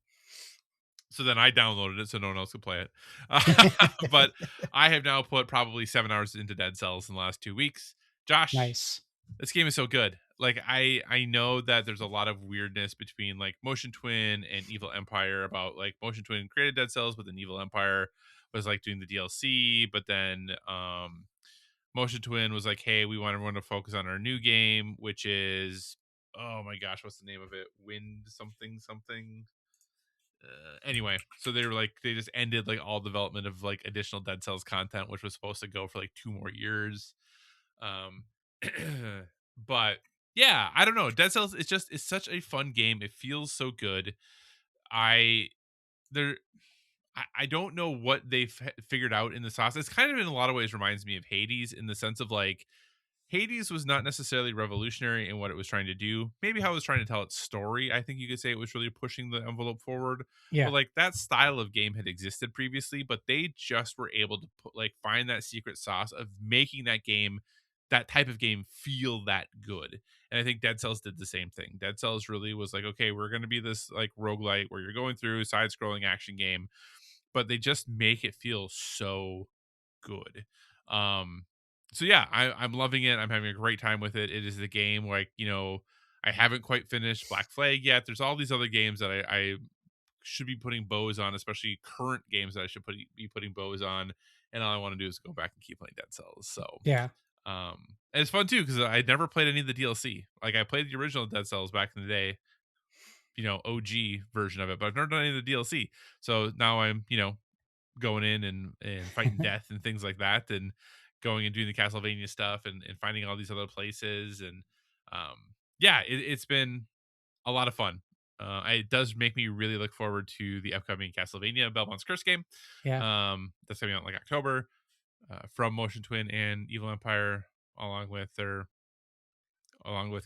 So then I downloaded it so no one else could play it. But I have now put probably 7 hours into Dead Cells in the last 2 weeks. Josh, Nice. this game is so good. Like, I know that there's a lot of weirdness between like Motion Twin and Evil Empire about like Motion Twin created Dead Cells, but then Evil Empire was like doing the DLC, but then Motion Twin was like, hey, we want everyone to focus on our new game, which is, oh my gosh, what's the name of it? Wind something something. Anyway, so they were like, they just ended like all development of like additional Dead Cells content, which was supposed to go for like 2 more years. Um, but yeah, I don't know. Dead Cells, it's such a fun game. It feels so good. I there I don't know what they've figured out in the sauce. It's kind of in a lot of ways reminds me of Hades in the sense of like Hades was not necessarily revolutionary in what it was trying to do. Maybe how it was trying to tell its story. I think you could say it was really pushing the envelope forward. Yeah. But like that style of game had existed previously, but they just were able to put like find that secret sauce of making that game, that type of game, feel that good. And I think Dead Cells did the same thing. Dead Cells really was like, okay, we're going to be this like roguelite where you're going through side scrolling action game, but they just make it feel so good. Um, so yeah, I'm loving it. I'm having a great time with it. It is the game like, I haven't quite finished Black Flag yet. There's all these other games that I should be putting bows on, especially current games that I should be putting bows on. And all I want to do is go back and keep playing Dead Cells. So Yeah. and it's fun too because I never played any of the DLC. Like I played the original Dead Cells back in the day, OG version of it, but I've never done any of the DLC. So now I'm, going in and fighting death and things like that, and going and doing the Castlevania stuff and finding all these other places. And yeah, it's been a lot of fun. It does make me really look forward to the upcoming Castlevania Belmont's Curse game. Yeah. That's coming out in like October, from Motion Twin and Evil Empire, along with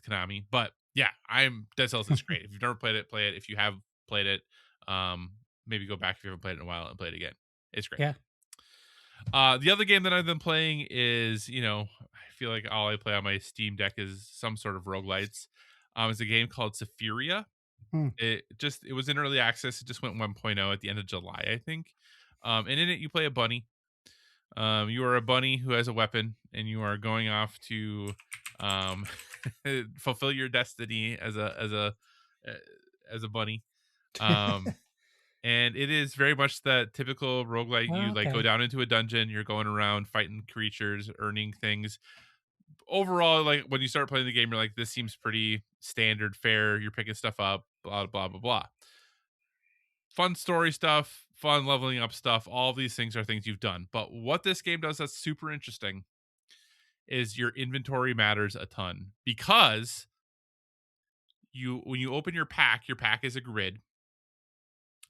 Konami. But yeah, Dead Cells is great. If you've never played it, play it. If you have played it, maybe go back if you haven't played it in a while and play it again. It's great. Yeah. The other game that I've been playing is, I feel like all I play on my Steam Deck is some sort of roguelites. It's a game called Sephiria. Hmm. It was in early access. It just went 1.0 at the end of July, I think. And in it, you play a bunny. You are a bunny who has a weapon, and you are going off to um, fulfill your destiny as a bunny. Um, and it is very much that typical roguelite. You Oh, like go okay. down into a dungeon, you're going around fighting creatures, earning things. Overall, like when you start playing the game, you're like, this seems pretty standard fare. You're picking stuff up, blah blah blah blah. Fun story stuff, fun leveling up stuff. All of these things are things you've done. But what this game does that's super interesting is your inventory matters a ton, because when you open your pack is a grid.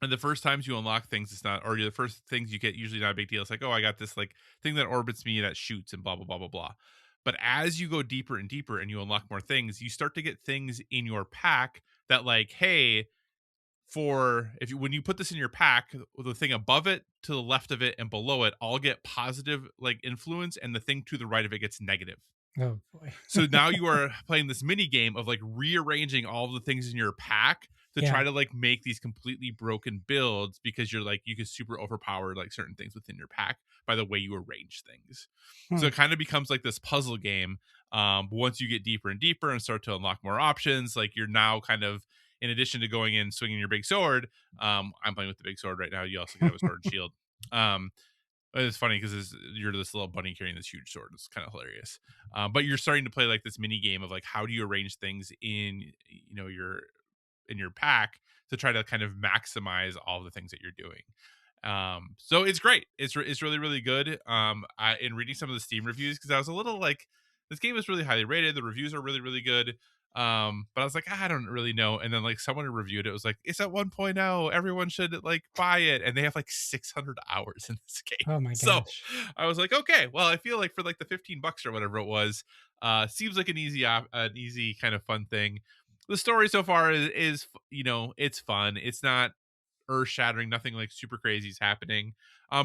And the first times you unlock things, it's not, or the first things you get, usually not a big deal. It's like, oh, I got this like thing that orbits me that shoots and blah blah blah blah blah. But as you go deeper and deeper and you unlock more things, you start to get things in your pack that like, hey, when you put this in your pack, the thing above it, to the left of it, and below it all get positive like influence, and the thing to the right of it gets negative. Oh boy. So now you are playing this mini game of like rearranging all the things in your pack to Yeah. try to like make these completely broken builds, because you're like, you can super overpower like certain things within your pack by the way you arrange things. So Hmm. it kind of becomes like this puzzle game. Once you get deeper and deeper and start to unlock more options, like you're now kind of, in addition to going in swinging your big sword, I'm playing with the big sword right now. You also can have a sword and shield. Um, it's funny because you're this little bunny carrying this huge sword. It's kind of hilarious. But you're starting to play like this mini game of like, how do you arrange things in your pack to try to kind of maximize all the things that you're doing. So it's great. It's really really good. In reading some of the Steam reviews, because I was a little like, this game is really highly rated. The reviews are really really good. But I was like, I don't really know. And then like someone who reviewed it was like, it's at 1.0. Everyone should like buy it. And they have like 600 hours in this game. Oh my So gosh. I was like, okay, well, I feel like for like the $15 or whatever it was, seems like an easy kind of fun thing. The story so far is it's fun. It's not earth shattering. Nothing like super crazy is happening.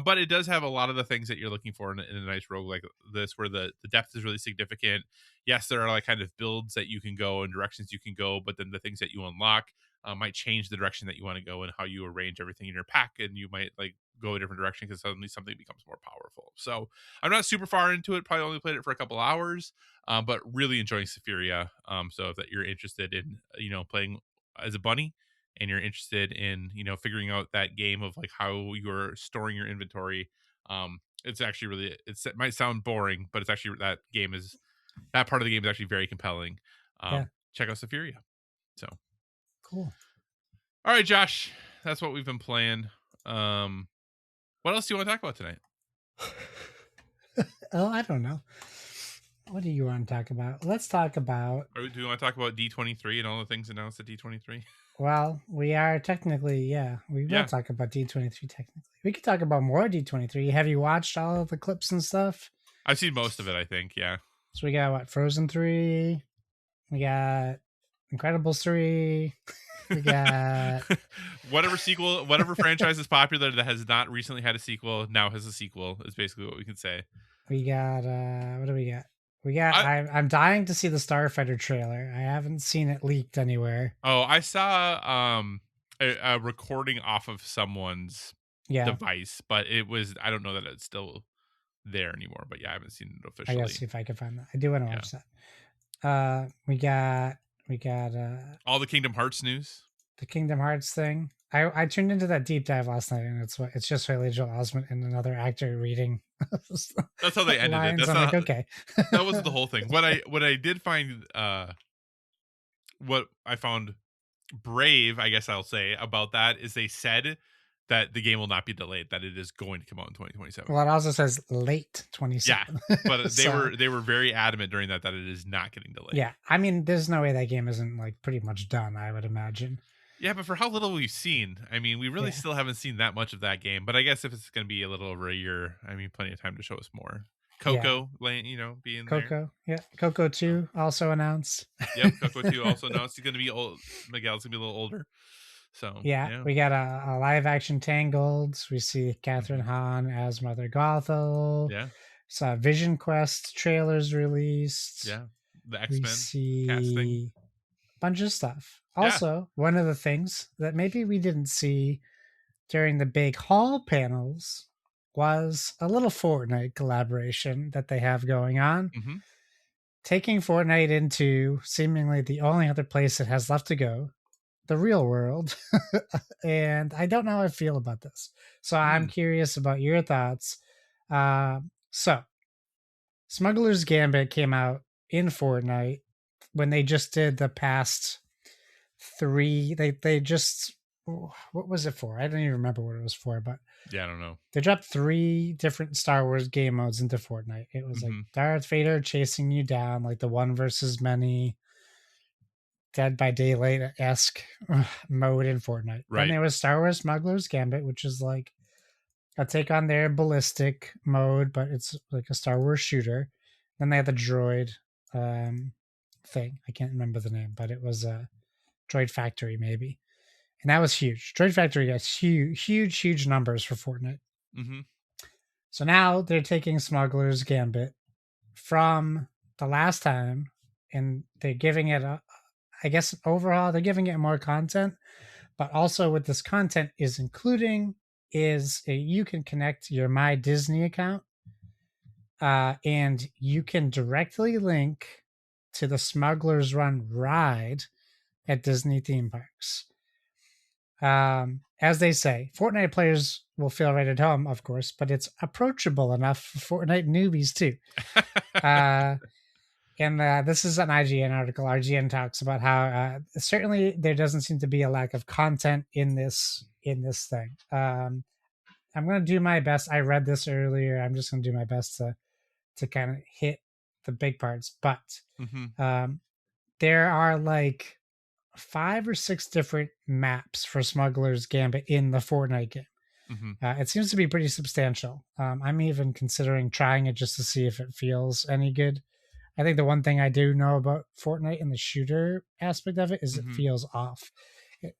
But it does have a lot of the things that you're looking for in a nice rogue like this, where the depth is really significant. Yes, there are like kind of builds that you can go and directions you can go, but then the things that you unlock might change the direction that you want to go and how you arrange everything in your pack, and you might like go a different direction because suddenly something becomes more powerful. So I'm not super far into it. Probably only played it for a couple hours, but really enjoying Sephiria. So if that you're interested in playing as a bunny, and you're interested in figuring out that game of like how you're storing your inventory, It's actually really, it might sound boring, but it's actually, that part of the game is actually very compelling. Yeah. Check out Sephiria. So Cool. all right, Josh, that's what we've been playing. What else do you want to talk about tonight? Oh, I don't know. What do you want to talk about? Let's talk about. Or do you want to talk about D23 and all the things announced at D23? Well, we are technically, we will talk about D23 technically. We could talk about more D23. Have you watched all of the clips and stuff? I've seen most of it, I think, yeah. So we got Frozen 3. We got Incredibles 3. We got whatever franchise is popular that has not recently had a sequel now has a sequel, is basically what we can say. We got what do we got? I'm dying to see the Starfighter trailer. I haven't seen it leaked anywhere. Oh, I saw a recording off of someone's device, but I don't know that it's still there anymore. But I haven't seen it officially. I gotta see if I can find that. I do want to watch that. We got all the Kingdom Hearts news. The Kingdom Hearts thing. I tuned into that deep dive last night, and it's just Haley Joel Osment and another actor reading. That's how they ended it. That's I'm like, okay. That wasn't the whole thing. What I did find, what I found brave, I guess I'll say, about that is they said that the game will not be delayed, that it is going to come out in 2027. Well, it also says late 27. Yeah, but they were very adamant during that it is not getting delayed. Yeah, I mean, there's no way that game isn't like pretty much done, I would imagine. Yeah, but for how little we've seen, I mean, we really still haven't seen that much of that game. But I guess if it's going to be a little over a year, I mean, plenty of time to show us more. Coco, being Coco, there. Coco 2 also announced. Yep, Coco 2 also announced. He's going to be old. Miguel's going to be a little older. So we got a live action Tangled. We see Catherine Hahn as Mother Gothel. Yeah. Saw Vision Quest trailers released. Yeah. The X-Men casting. Bunch of stuff. Also, one of the things that maybe we didn't see during the big hall panels was a little Fortnite collaboration that they have going on. Mm-hmm. Taking Fortnite into seemingly the only other place it has left to go, the real world. And I don't know how I feel about this. So I'm curious about your thoughts. So Smuggler's Gambit came out in Fortnite when they just did the past 3. They just, what was it for? I don't even remember what it was for, but I don't know. They dropped 3 different Star Wars game modes into Fortnite. It was like Darth Vader chasing you down, like the 1 versus many Dead by Daylight-esque mode in Fortnite. Right. Then there was Star Wars Smuggler's Gambit, which is like a take on their ballistic mode, but it's like a Star Wars shooter. Then they had the droid thing. I can't remember the name, but it was a Droid Factory maybe. And that was huge. Droid Factory got huge numbers for Fortnite. Mm-hmm. So now they're taking Smuggler's Gambit from the last time, and they're giving it I guess overall they're giving it more content, but also with this content is you can connect your My Disney account, and you can directly link to the Smuggler's Run ride at Disney theme parks. As they say, Fortnite players will feel right at home, of course, but it's approachable enough for Fortnite newbies too. And this is an IGN article. IGN talks about how certainly there doesn't seem to be a lack of content in this thing. I'm going to do my best. I read this earlier. I'm just going to do my best to kind of hit the big parts. But there are like 5 or 6 different maps for Smuggler's Gambit in the Fortnite game. It seems to be pretty substantial. I'm even considering trying it just to see if it feels any good. I think the one thing I do know about Fortnite and the shooter aspect of it is it feels off. It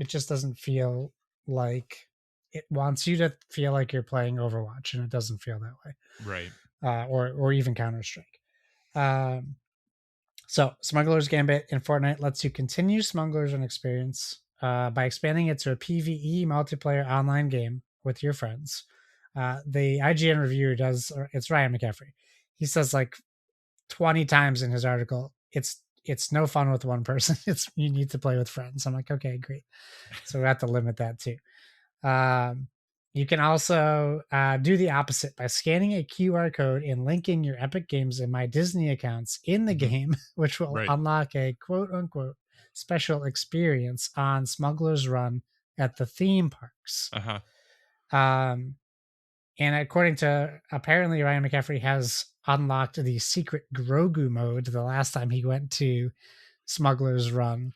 just doesn't feel like it wants you to feel like you're playing Overwatch, and it doesn't feel that way. Right. Or even Counter-Strike. So Smuggler's Gambit in Fortnite lets you continue Smuggler's Run experience by expanding it to a PvE multiplayer online game with your friends. The IGN reviewer it's Ryan McCaffrey. He says like 20 times in his article, it's no fun with one person. You need to play with friends. I'm like, okay, great. So we have to limit that too. You can also do the opposite by scanning a QR code and linking your Epic Games and My Disney accounts in the game, which will Right. unlock a quote unquote special experience on Smuggler's Run at the theme parks. Uh-huh. Um, and according to apparently Ryan McCaffrey has unlocked the secret Grogu mode the last time he went to Smuggler's Run.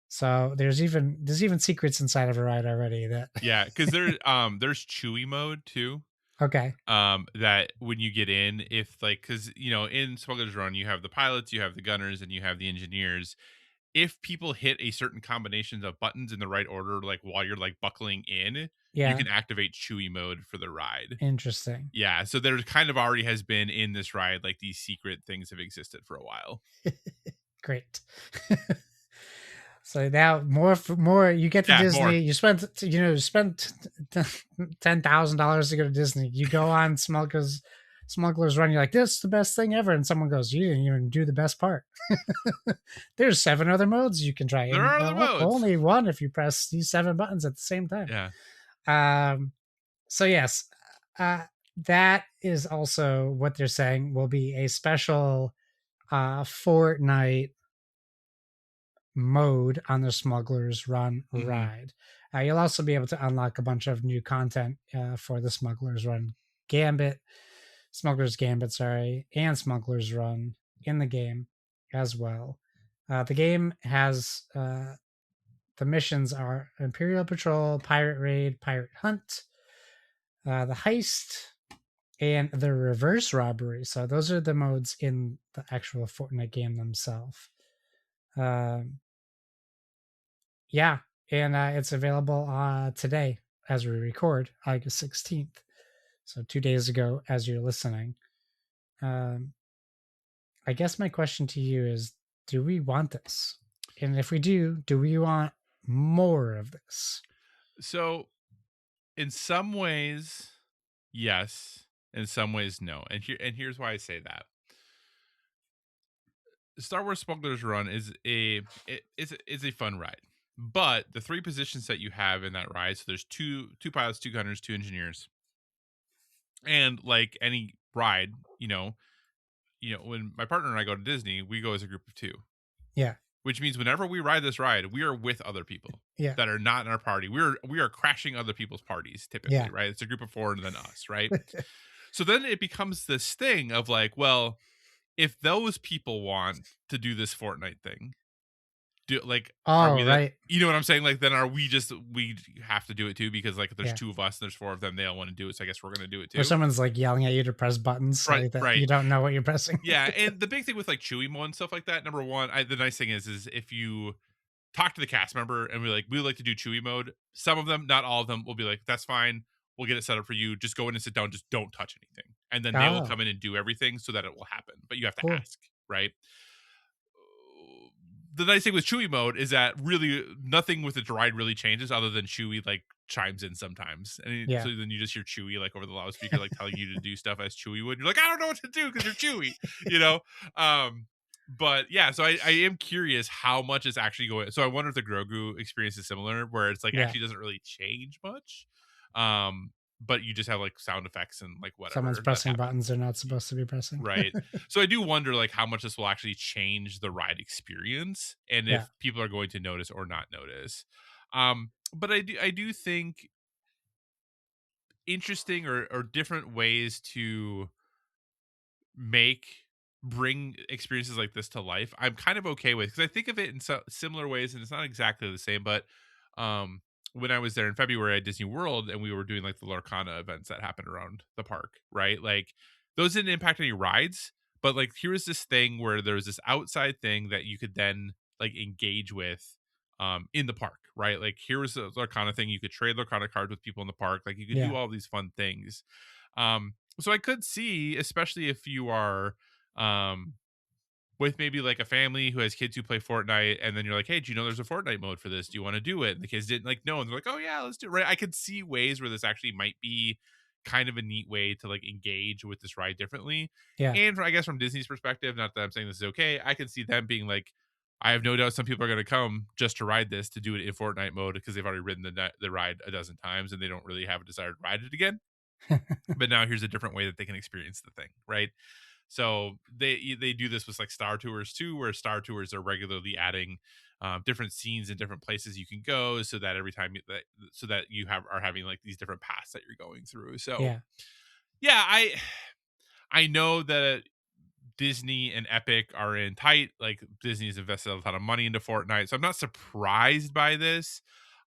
So there's even secrets inside of a ride already that Yeah, because there's Chewy mode too. okay. That when you get in, if like, because in Smuggler's Run you have the pilots, you have the gunners, and you have the engineers. If people hit a certain combinations of buttons in the right order, like while you're like buckling in, you Yeah, can activate Chewy mode for the ride. interesting. Yeah, so there kind of already has been in this ride, like these secret things have existed for a while. Great. So now more you get to Yeah, Disney. more. You spent $10,000 to go to Disney. You go on Smuggler's Run. You're like, this is the best thing ever, and someone goes, you didn't even do the best part. There's 7 other modes you can try, There and are other modes. only one if you press these 7 buttons at the same time. Yeah. So yes, that is also what they're saying will be a special Fortnite mode on the Smuggler's Run ride. You'll also be able to unlock a bunch of new content for the Smuggler's Run Smuggler's Gambit, sorry, and Smuggler's Run in the game as well. The game has the missions are Imperial Patrol, Pirate Raid, Pirate Hunt, the Heist, and the Reverse Robbery. So those are the modes in the actual Fortnite game themselves. Yeah, and it's available today as we record, August 16th. So 2 days ago, as you're listening. I guess my question to you is, do we want this? And if we do we want more of this? So, in some ways, yes. In some ways, no. Here's why I say that. Star Wars Smuggler's Run is a fun ride, but the 3 positions that you have in that ride, so there's two pilots, 2 gunners, 2 engineers, and like any ride, when my partner and I go to Disney, we go as a group of 2. Yeah. Which means whenever we ride this ride, we are with other people Yeah. that are not in our party. We are crashing other people's parties typically, Yeah. right? It's a group of 4 and then us, right? So then it becomes this thing of like, well, if those people want to do this Fortnite thing, are we right. you know what I'm saying? Like, then are we have to do it too because like there's Yeah. 2 of us and there's 4 of them, they all want to do it, so I guess we're gonna do it too. Or someone's like yelling at you to press buttons, Right, like that right. you don't know what you're pressing. Yeah, and the big thing with like Chewy mode and stuff like that, number one, the nice thing is if you talk to the cast member and we like to do Chewy mode, some of them, not all of them, will be like, that's fine, we'll get it set up for you, just go in and sit down, just don't touch anything, and then they will come in and do everything so that it will happen, but you have to ask, right? The nice thing with Chewy mode is that really nothing with the ride really changes other than Chewy like chimes in sometimes, and so then you just hear Chewy like over the loudspeaker like telling you to do stuff as Chewy would. You're like, I don't know what to do because you're Chewy, But yeah, so I am curious how much is actually going. So I wonder if the Grogu experience is similar, where it's like actually doesn't really change much, but you just have like sound effects and like whatever. Someone's pressing buttons they're not supposed to be pressing. Right. So I do wonder like how much this will actually change the ride experience and if people are going to notice or not notice. But I do think interesting or different ways to bring experiences like this to life, I'm kind of okay with, because I think of it in similar ways, and it's not exactly the same, but when I was there in February at Disney World and we were doing like the Lorcana events that happened around the park, right? Like those didn't impact any rides, but like here was this thing where there was this outside thing that you could then like engage with in the park, right? Like here was the Lorcana thing, you could trade Lorcana cards with people in the park, like you could do all these fun things. So I could see, especially if you are with maybe like a family who has kids who play Fortnite, and then you're like, hey, do you know there's a Fortnite mode for this? Do you want to do it? And the kids didn't like know, and they're like, oh yeah, let's do it. Right. I could see ways where this actually might be kind of a neat way to like engage with this ride differently. Yeah. And I guess from Disney's perspective, not that I'm saying this is okay, I can see them being like, I have no doubt some people are going to come just to ride this, to do it in Fortnite mode, because they've already ridden the ride a dozen times and they don't really have a desire to ride it again. But now here's a different way that they can experience the thing, right? So they do this with like Star Tours too, where Star Tours are regularly adding different scenes and different places you can go, so that every time so that you are having like these different paths that you're going through. So Yeah. yeah, I know that Disney and Epic are in tight. Like, Disney's invested a ton of money into Fortnite, so I'm not surprised by this.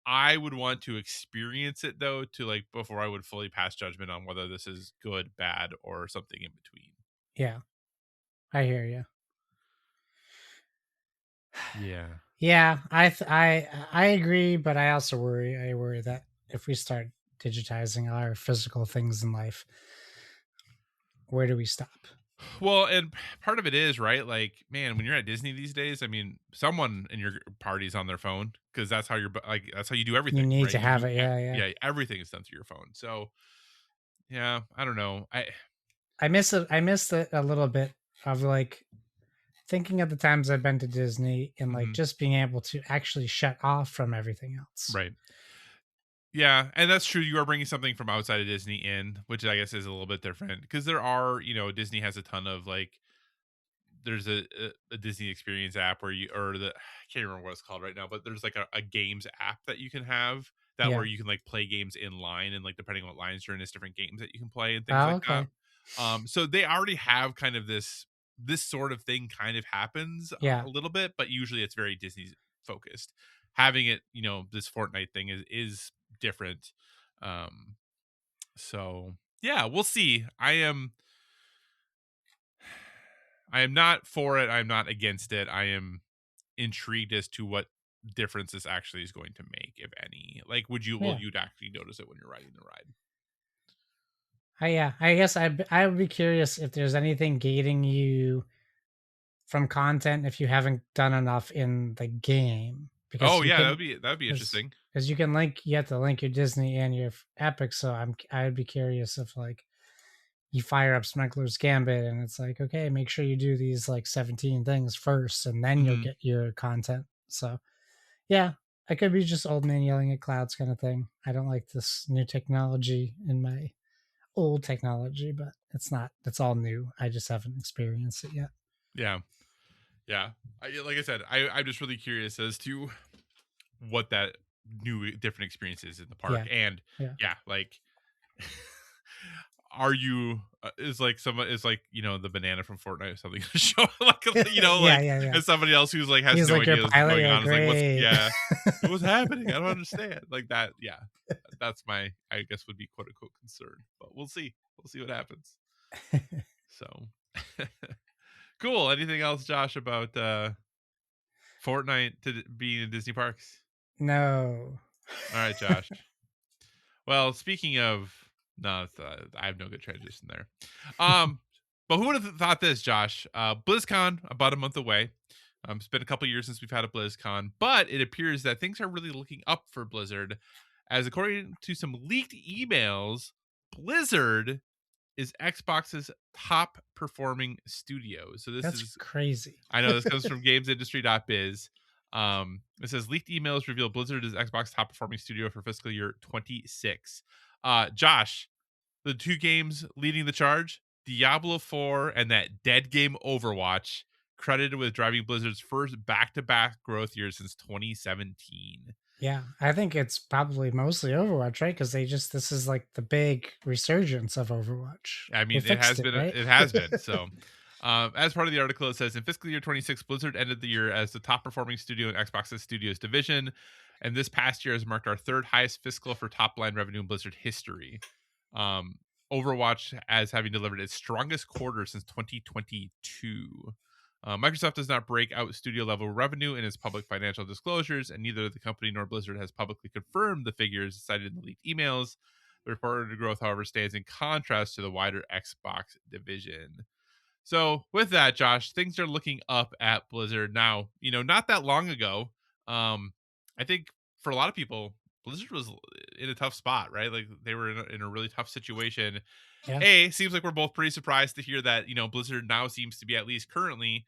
I would want to experience it though, to like, before I would fully pass judgment on whether this is good, bad, or something in between. Yeah. I hear you. Yeah. Yeah, I agree, but I also worry. I worry that if we start digitizing our physical things in life, where do we stop? Well, and part of it is, right, like, man, when you're at Disney these days, I mean, someone in your party's on their phone, because that's how like, that's how you do You everything, need right? to You have do it. Yeah, yeah. yeah, everything is done through your phone. So yeah, I don't know. I miss it. I miss it a little bit of like thinking of the times I've been to Disney and like Mhm, just being able to actually shut off from everything else. right. Yeah, and that's true. You are bringing something from outside of Disney in, which I guess is a little bit different, because there are, Disney has a ton of like, there's a Disney Experience app where I can't remember what it's called right now, but there's like a games app that you can have, that where Yeah. you can like play games in line, and like depending on what lines you're in, it's different games that you can play and things Oh, like that. okay. So they already have kind of this sort of thing kind of happens Yeah. a little bit, but usually it's very Disney focused. Having it, this Fortnite thing is different. Um, so yeah, we'll see. I am not for it. I'm not against it. I am intrigued as to what difference this actually is going to make, if any. Like, will Yeah. you actually notice it when you're riding the ride? Yeah. I guess I would be curious if there's anything gating you from content if you haven't done enough in the game because Oh you yeah, can that would be because interesting. you can you have to link your Disney and your Epic. So I'd be curious if like you fire up Smuggler's Gambit and it's like, okay, make sure you do these like 17 things first and then you'll Hmm. get your content. So yeah, I could be just old man yelling at clouds kind of thing. I don't like this new technology in my old technology, but it's all new. I just haven't experienced it yet. Yeah, yeah. Like I said, I'm just really curious as to what that new different experience is in the park, Yeah. and Yeah. yeah, like, are you is like someone is like, the banana from Fortnite or something gonna show like, Yeah, like, yeah, yeah. and somebody else who's like has He's no like your idea what's pilot. going You're like, on is like, great. what's happening? I don't understand, like that. Yeah, that's my, I guess, would be quote unquote concern, but we'll see what happens. So cool. Anything else, Josh, about Fortnite to being in Disney parks? No. All right, Josh. Well, speaking of, no, I have no good transition there. But who would have thought this, Josh? BlizzCon about a month away. It's been a couple years since we've had a BlizzCon, but it appears that things are really looking up for Blizzard, as according to some leaked emails, Blizzard is Xbox's top performing studio. So this That's is, crazy. I know this comes from gamesindustry.biz. It says leaked emails reveal Blizzard is Xbox top performing studio for fiscal year 26. Josh, the two games leading the charge, Diablo 4 and that dead game Overwatch, credited with driving Blizzard's first back-to-back growth year since 2017. Yeah, I think it's probably mostly Overwatch, right? Because this is like the big resurgence of Overwatch. I They mean, fixed it, right? it has been. So, as part of the article, it says in fiscal year 26, Blizzard ended the year as the top performing studio in Xbox's Studios division, and this past year has marked our third highest fiscal for top line revenue in Blizzard history. Um, Overwatch as having delivered its strongest quarter since 2022. Microsoft does not break out studio level revenue in its public financial disclosures, and neither the company nor Blizzard has publicly confirmed the figures cited in the leaked emails. The reported growth, however, stands in contrast to the wider Xbox division. So, with that, Josh, things are looking up at Blizzard now. Not that long ago, I think for a lot of people, Blizzard was in a tough spot, right? Like, they were in a really tough situation. Yeah. Seems like we're both pretty surprised to hear that Blizzard now seems to be, at least currently,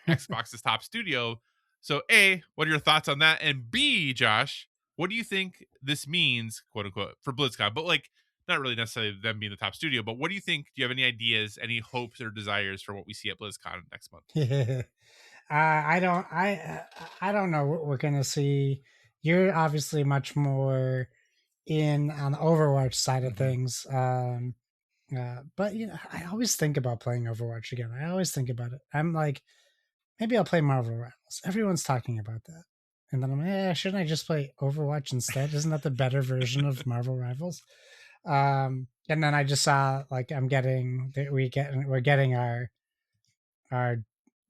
Xbox's top studio. So A, what are your thoughts on that? And B, Josh, what do you think this means, quote unquote, for BlizzCon? But like, not really necessarily them being the top studio, but what do you think? Do you have any ideas, any hopes or desires for what we see at BlizzCon next month? I don't. I don't know what we're gonna see. You're obviously much more in on the Overwatch side of Mm-hmm. things. But I always think about playing Overwatch again. I always think about it. I'm like, maybe I'll play Marvel Rivals. Everyone's talking about that, and then I'm like, shouldn't I just play Overwatch instead? Isn't that the better version of Marvel Rivals? And then I just saw like we're getting our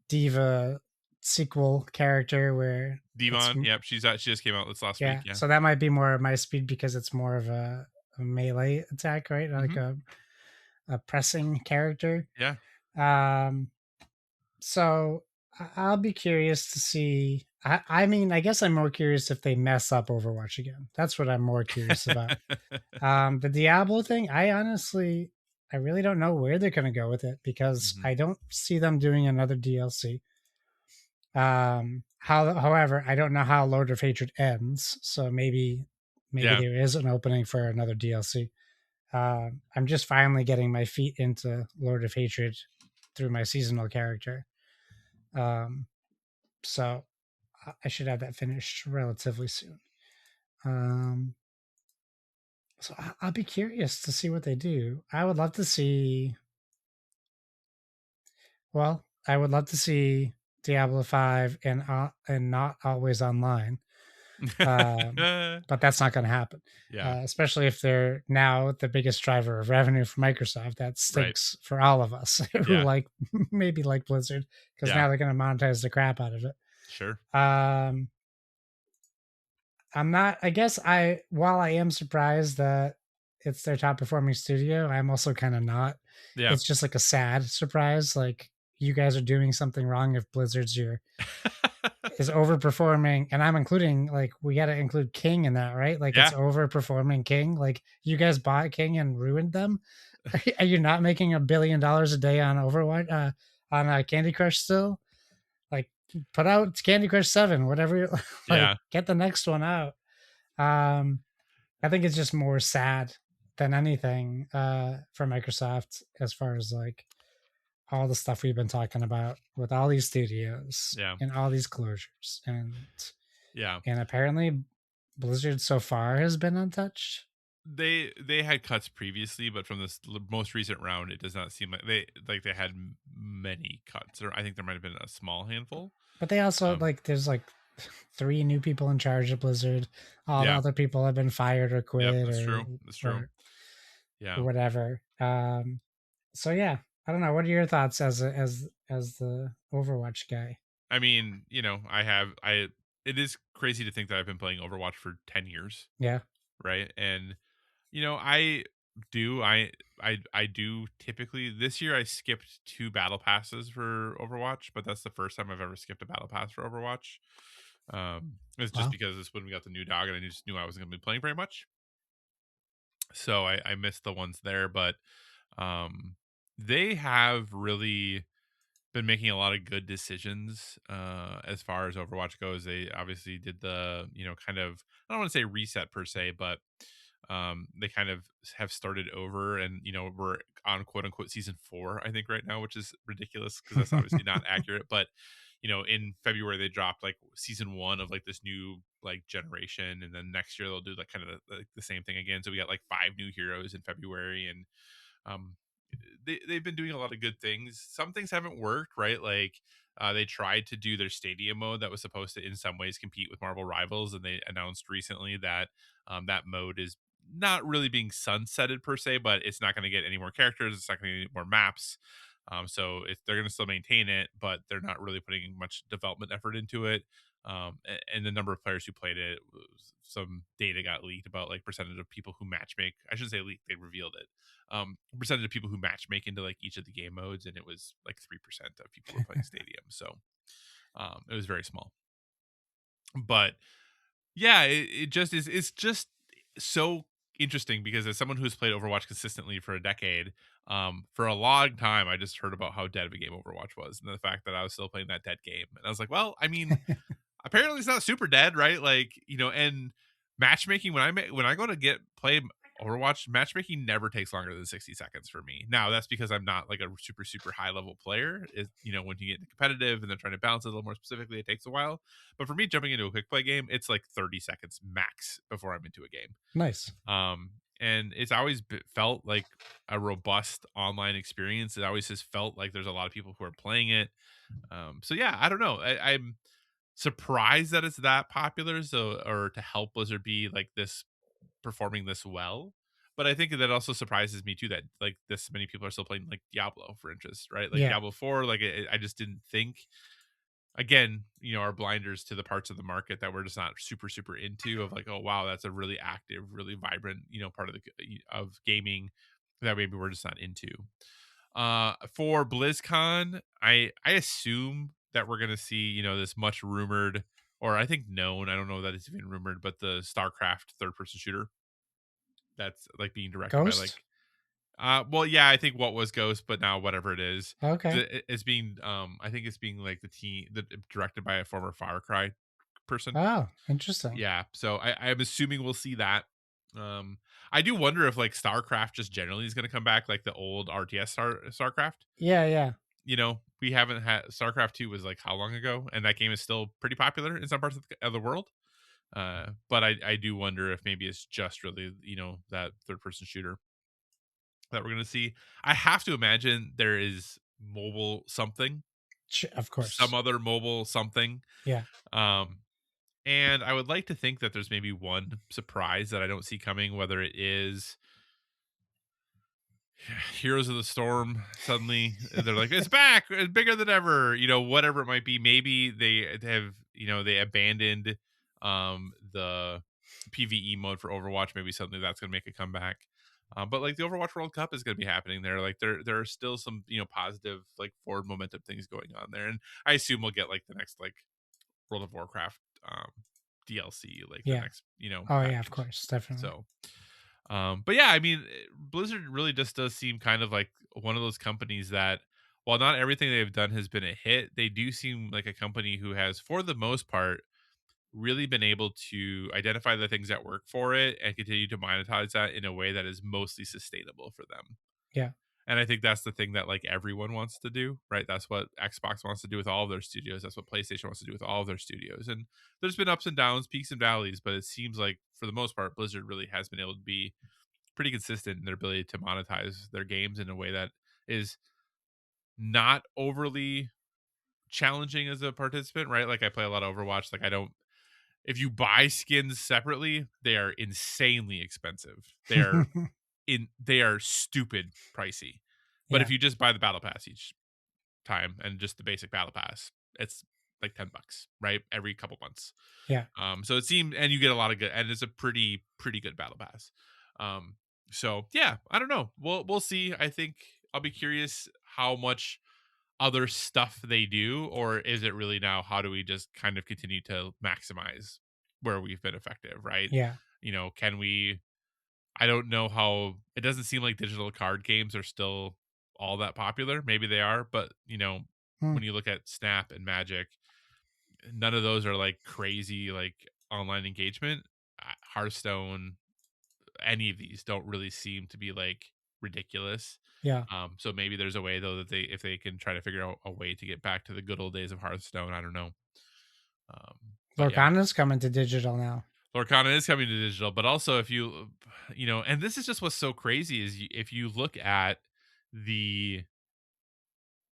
Diva sequel character where it's Devon, yep, she just came out this last week. yeah. Yeah. So that might be more of my speed because it's more of a melee attack, right? Like Mm-hmm. a pressing character. Yeah. Um, so I'll be curious to see. I mean, I guess I'm more curious if they mess up Overwatch again. That's what I'm more curious about. The Diablo thing, I really don't know where they're going to go with it because Mm-hmm. I don't see them doing another DLC. However, I don't know how Lord of Hatred ends, so maybe Yeah. there is an opening for another DLC. I'm just finally getting my feet into Lord of Hatred through my seasonal character. Um, so I should have that finished relatively soon. So I'll be curious to see what they do. I would love to see. Well, I would love to see Diablo 5 and not always online. But that's not going to happen, Yeah. especially if they're now the biggest driver of revenue for Microsoft. That Right. stinks for all of us who Yeah. like maybe like Blizzard because Yeah. now they're going to monetize the crap out of it. Sure. Um, I'm not. I guess while I am surprised that it's their top performing studio, I'm also kind of not. Yeah. It's just like a sad surprise. Like you guys are doing something wrong if Blizzard's your is overperforming, and I'm including like we got to include King in that, right? Like it's Yeah. overperforming King. Like you guys bought King and ruined them. Are you not making $1 billion a day on Overwatch on Candy Crush still? Like put out Candy Crush 7, whatever. Like Yeah. get the next one out. Um, I think it's just more sad than anything for Microsoft as far as like all the stuff we've been talking about with all these studios Yeah. and all these closures Yeah. and apparently Blizzard so far has been untouched. They had cuts previously, but from this most recent round, it does not seem like they had many cuts. Or I think there might have been a small handful. But they also Um, like there's like 3 new people in charge of Blizzard. All the yeah. other people have been fired or Yep. quit That's true. That's true. or Yeah. or whatever. So yeah, I don't know. What are your thoughts as the Overwatch guy? I mean, it is crazy to think that I've been playing Overwatch for 10 years, Yeah. right? And I do I do typically this year I skipped 2 battle passes for Overwatch, but that's the first time I've ever skipped a battle pass for Overwatch. It's just Wow. because it's when we got the new dog and I just knew I wasn't going to be playing very much. So I missed the ones there, but um they have really been making a lot of good decisions as far as Overwatch goes. They obviously did the, kind of, I don't want to say reset per se, but they kind of have started over and, we're on quote unquote season 4, I think right now, which is ridiculous because that's obviously not accurate. But, in February, they dropped like season 1 of like this new like generation. And then next year they'll do like kind of the same thing again. So we got like 5 new heroes in February. And um, they've been doing a lot of good things. Some things haven't worked, right? Like they tried to do their stadium mode that was supposed to, in some ways, compete with Marvel Rivals, and they announced recently that that mode is not really being sunsetted per se, but it's not going to get any more characters. It's not going to get more maps. So they're going to still maintain it, but they're not really putting much development effort into it. And the number of players who played it, some data got leaked about like percentage of people who matchmake. I shouldn't say leaked; they revealed it. Percentage of people who matchmake into like each of the game modes, and it was like 3% of people were playing Stadium. So it was very small. But yeah, it just is. It's just so interesting because as someone who's played Overwatch consistently for a decade, for a long time, I just heard about how dead of a game Overwatch was, and the fact that I was still playing that dead game. And I was like, well, I mean, apparently it's not super dead, right? Like, and matchmaking when I go to play Overwatch, matchmaking never takes longer than 60 seconds for me. Now that's because I'm not like a super super high level player. Is when you get into competitive and then trying to balance it a little more specifically, it takes a while. But for me, jumping into a quick play game, it's like 30 seconds max before I'm into a game. Nice. And it's always felt like a robust online experience. It always has felt like there's a lot of people who are playing it. So yeah, I don't know. I'm surprised that it's that popular, or to help Blizzard be like this performing this well. But I think that also surprises me too that like this many people are still playing like Diablo for interest, right? Like Yeah. Diablo 4, like I just didn't think, again, our blinders to the parts of the market that we're just not super super into, of like, oh wow, that's a really active, really vibrant, part of of gaming that maybe we're just not into. For BlizzCon, I assume that we're gonna see, this much rumored, or I think known, I don't know that it's even rumored, but the StarCraft third person shooter that's like being directed by Ghost. like well, yeah, I think what was Ghost, but now whatever it is, Okay. it's being I think it's being like directed by a former Far Cry person. Oh, interesting. Yeah, so I'm assuming we'll see that. Um, I do wonder if like StarCraft just generally is going to come back, like the old RTS StarCraft. Yeah, yeah, We haven't had StarCraft 2 was like how long ago, and that game is still pretty popular in some parts of the world. But I do wonder if maybe it's just really that third person shooter that we're going to see. I have to imagine there is mobile something, of some course. other mobile something. Yeah. Um, And I would like to think that there's maybe one surprise that I don't see coming, whether it is Heroes of the Storm. Suddenly they're like, it's back, it's bigger than ever, whatever it might be. Maybe they have, they abandoned the PvE mode for Overwatch. Maybe suddenly that's going to make a comeback. But like the Overwatch World Cup is going to be happening there. Like there are still some, positive like forward momentum things going on there. And I assume we'll get like the next like World of Warcraft DLC, like the Yeah. next, Oh yeah, of package. course, definitely. So, but yeah, I mean, Blizzard really just does seem kind of like one of those companies that, while not everything they've done has been a hit, they do seem like a company who has, for the most part, really been able to identify the things that work for it and continue to monetize that in a way that is mostly sustainable for them. Yeah. And I think that's the thing that like everyone wants to do, right? That's what Xbox wants to do with all of their studios. That's what PlayStation wants to do with all of their studios. And there's been ups and downs, peaks and valleys, but it seems like for the most part, Blizzard really has been able to be pretty consistent in their ability to monetize their games in a way that is not overly challenging as a participant, right? Like I play a lot of Overwatch. Like I don't, if you buy skins separately, they are insanely expensive. They are stupid pricey. But Yeah. if you just buy the battle pass each time and just the basic battle pass, it's like $10, right? Every couple months. Yeah. So it seemed, and you get a lot of good, and it's a pretty good battle pass. So yeah, I don't know. We'll see. I think I'll be curious how much other stuff they do, or is it really now how do we just kind of continue to maximize where we've been effective, right? Yeah. Can we, I don't know how, it doesn't seem like digital card games are still all that popular. Maybe they are, but Hmm. when you look at Snap and Magic, none of those are like crazy like online engagement. Hearthstone, any of these don't really seem to be like ridiculous. Yeah. So maybe there's a way though that if they can try to figure out a way to get back to the good old days of Hearthstone, I don't know. But yeah, Lorcana's coming to digital now. Lorcana is coming to digital, but also if and this is just what's so crazy is if you look at the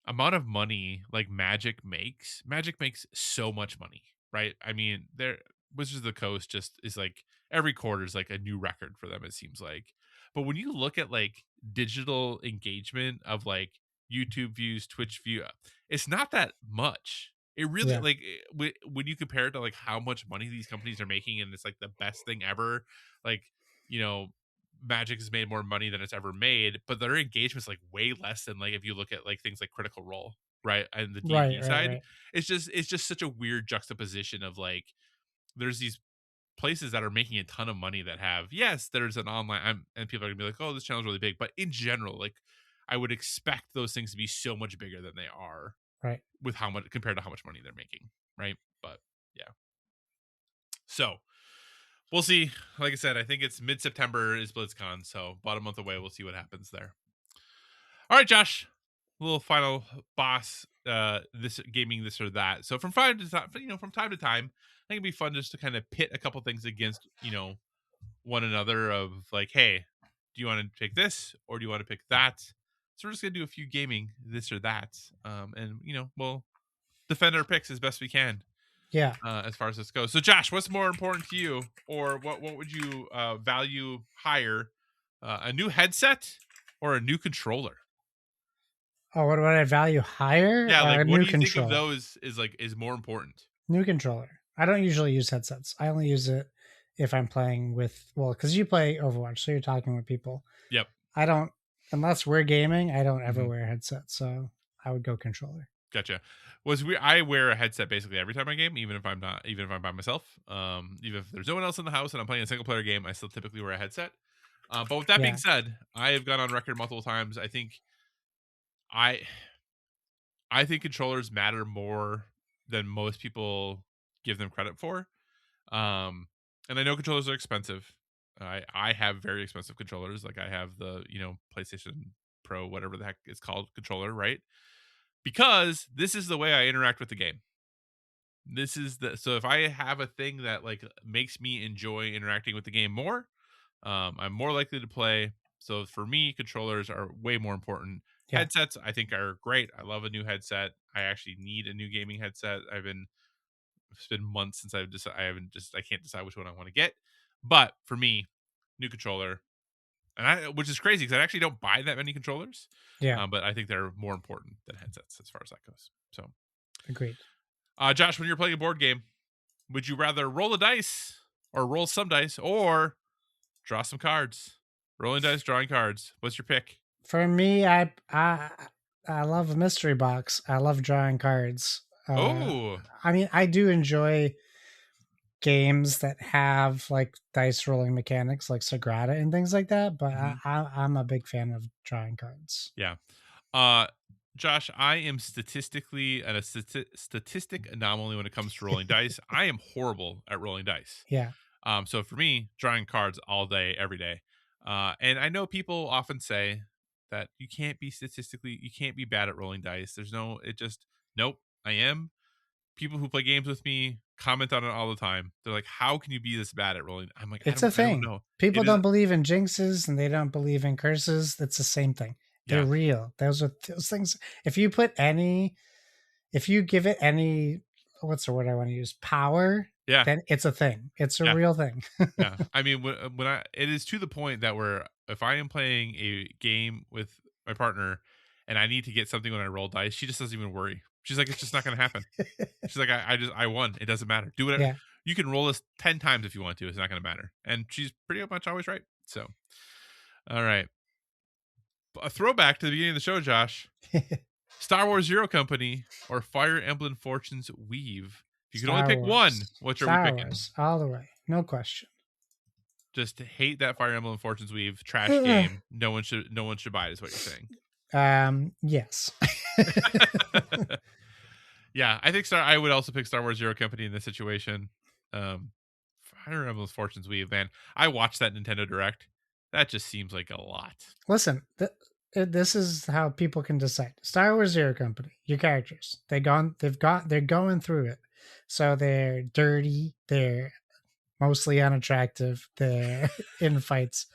amount of money like Magic makes so much money, right? I mean, their Wizards of the Coast just is like every quarter is like a new record for them, it seems like. But when you look at like digital engagement of like YouTube views, Twitch view, it's not that much. It really Yeah. like when you compare it to like how much money these companies are making, and it's like the best thing ever. Like, you know, Magic has made more money than it's ever made, but their engagement's like way less than like if you look at like things like Critical Role, right? And the Right. D&D Right. side. Right. It's just such a weird juxtaposition of like there's these places that are making a ton of money that have, yes, there's an online, and people are gonna be like, oh, this channel's really big, but in general, like, I would expect those things to be so much bigger than they are, Right. with how much compared to how much money they're making, right? But yeah, so we'll see. Like I said, I think it's mid-September is BlizzCon, so about a month away. We'll see what happens there. All right, Josh, a little final boss, this gaming, this or that. So from time to time, from time to time, I think it'd be fun just to kind of pit a couple things against, one another of like, hey, do you want to pick this or do you want to pick that? So we're just gonna do a few gaming this or that, and we'll defend our picks as best we can. Yeah. As far as this goes. So Josh, what's more important to you, or what would you value higher, a new headset or a new controller? Oh, what would I value higher? Yeah, like A what new do you think of controller. those is more important? New controller. I don't usually use headsets. I only use it if I'm playing with, well, because you play Overwatch, so you're talking with people. Yep. I don't, unless we're gaming, I don't ever Mhm. wear a headset. So I would go controller. Gotcha. I wear a headset basically every time I game, even if I'm by myself. Even if there's no one else in the house and I'm playing a single player game, I still typically wear a headset. But with that being Yeah. said, I have gone on record multiple times. I I think controllers matter more than most people give them credit for. Um, and I know controllers are expensive. I have very expensive controllers. Like I have the PlayStation Pro, whatever the heck it's called, controller, right? Because this is the way I interact with the game. This is the so if I have a thing that like makes me enjoy interacting with the game more, I'm more likely to play. So for me, controllers are way more important. Yeah. Headsets, I think, are great. I love a new headset. I actually need a new gaming headset. It's been months since I can't decide which one I want to get. But for me, new controller, which is crazy because I actually don't buy that many controllers. Yeah. But I think they're more important than headsets as far as that goes. So, Agreed. Josh, when you're playing a board game, would you rather roll a dice or roll some dice or draw some cards? Rolling dice, drawing cards. What's your pick? For me, I love a mystery box. I love drawing cards. Oh, I mean, I do enjoy games that have like dice rolling mechanics, like Sagrada and things like that. But mhm. I'm a big fan of drawing cards. Yeah. Uh, Josh, I am statistically a statistic anomaly when it comes to rolling dice. I am horrible at rolling dice. Yeah. So for me, drawing cards all day, every day. And I know people often say that you can't be bad at rolling dice. Nope, I am. People who play games with me comment on it all the time. They're like, how can you be this bad at rolling? I'm like, It's a I don't thing. know. People It is, don't believe in jinxes and they don't believe in curses. It's the same thing. They're yeah, real. Those things. If you put any, if you give it any, what's the word I want to use? Power, yeah, then it's a thing. It's a yeah. real thing. Yeah, I mean, it is to the point that where if I am playing a game with my partner and I need to get something when I roll dice, she just doesn't even worry. She's like, it's just not going to happen. She's like, I won. It doesn't matter. Do whatever. Yeah. You can roll this 10 times if you want to. It's not going to matter. And she's pretty much always right. So, all right. A throwback to the beginning of the show, Josh. Star Wars Zero Company or Fire Emblem Fortunes Weave. If you could only Star pick one, Wars. which are we Star picking? Wars. All the way. No question. Just hate that Fire Emblem Fortunes Weave trash game. No one should buy it, is what you're saying. Yes. Yeah, I would also pick Star Wars Zero Company in this situation. Fire Emblem Fortunes Weave, man. I watched that Nintendo Direct. That just seems like a lot. Listen, this is how people can decide. Star Wars Zero Company, your characters, they're going through it. So they're dirty, they're mostly unattractive, they're in fights.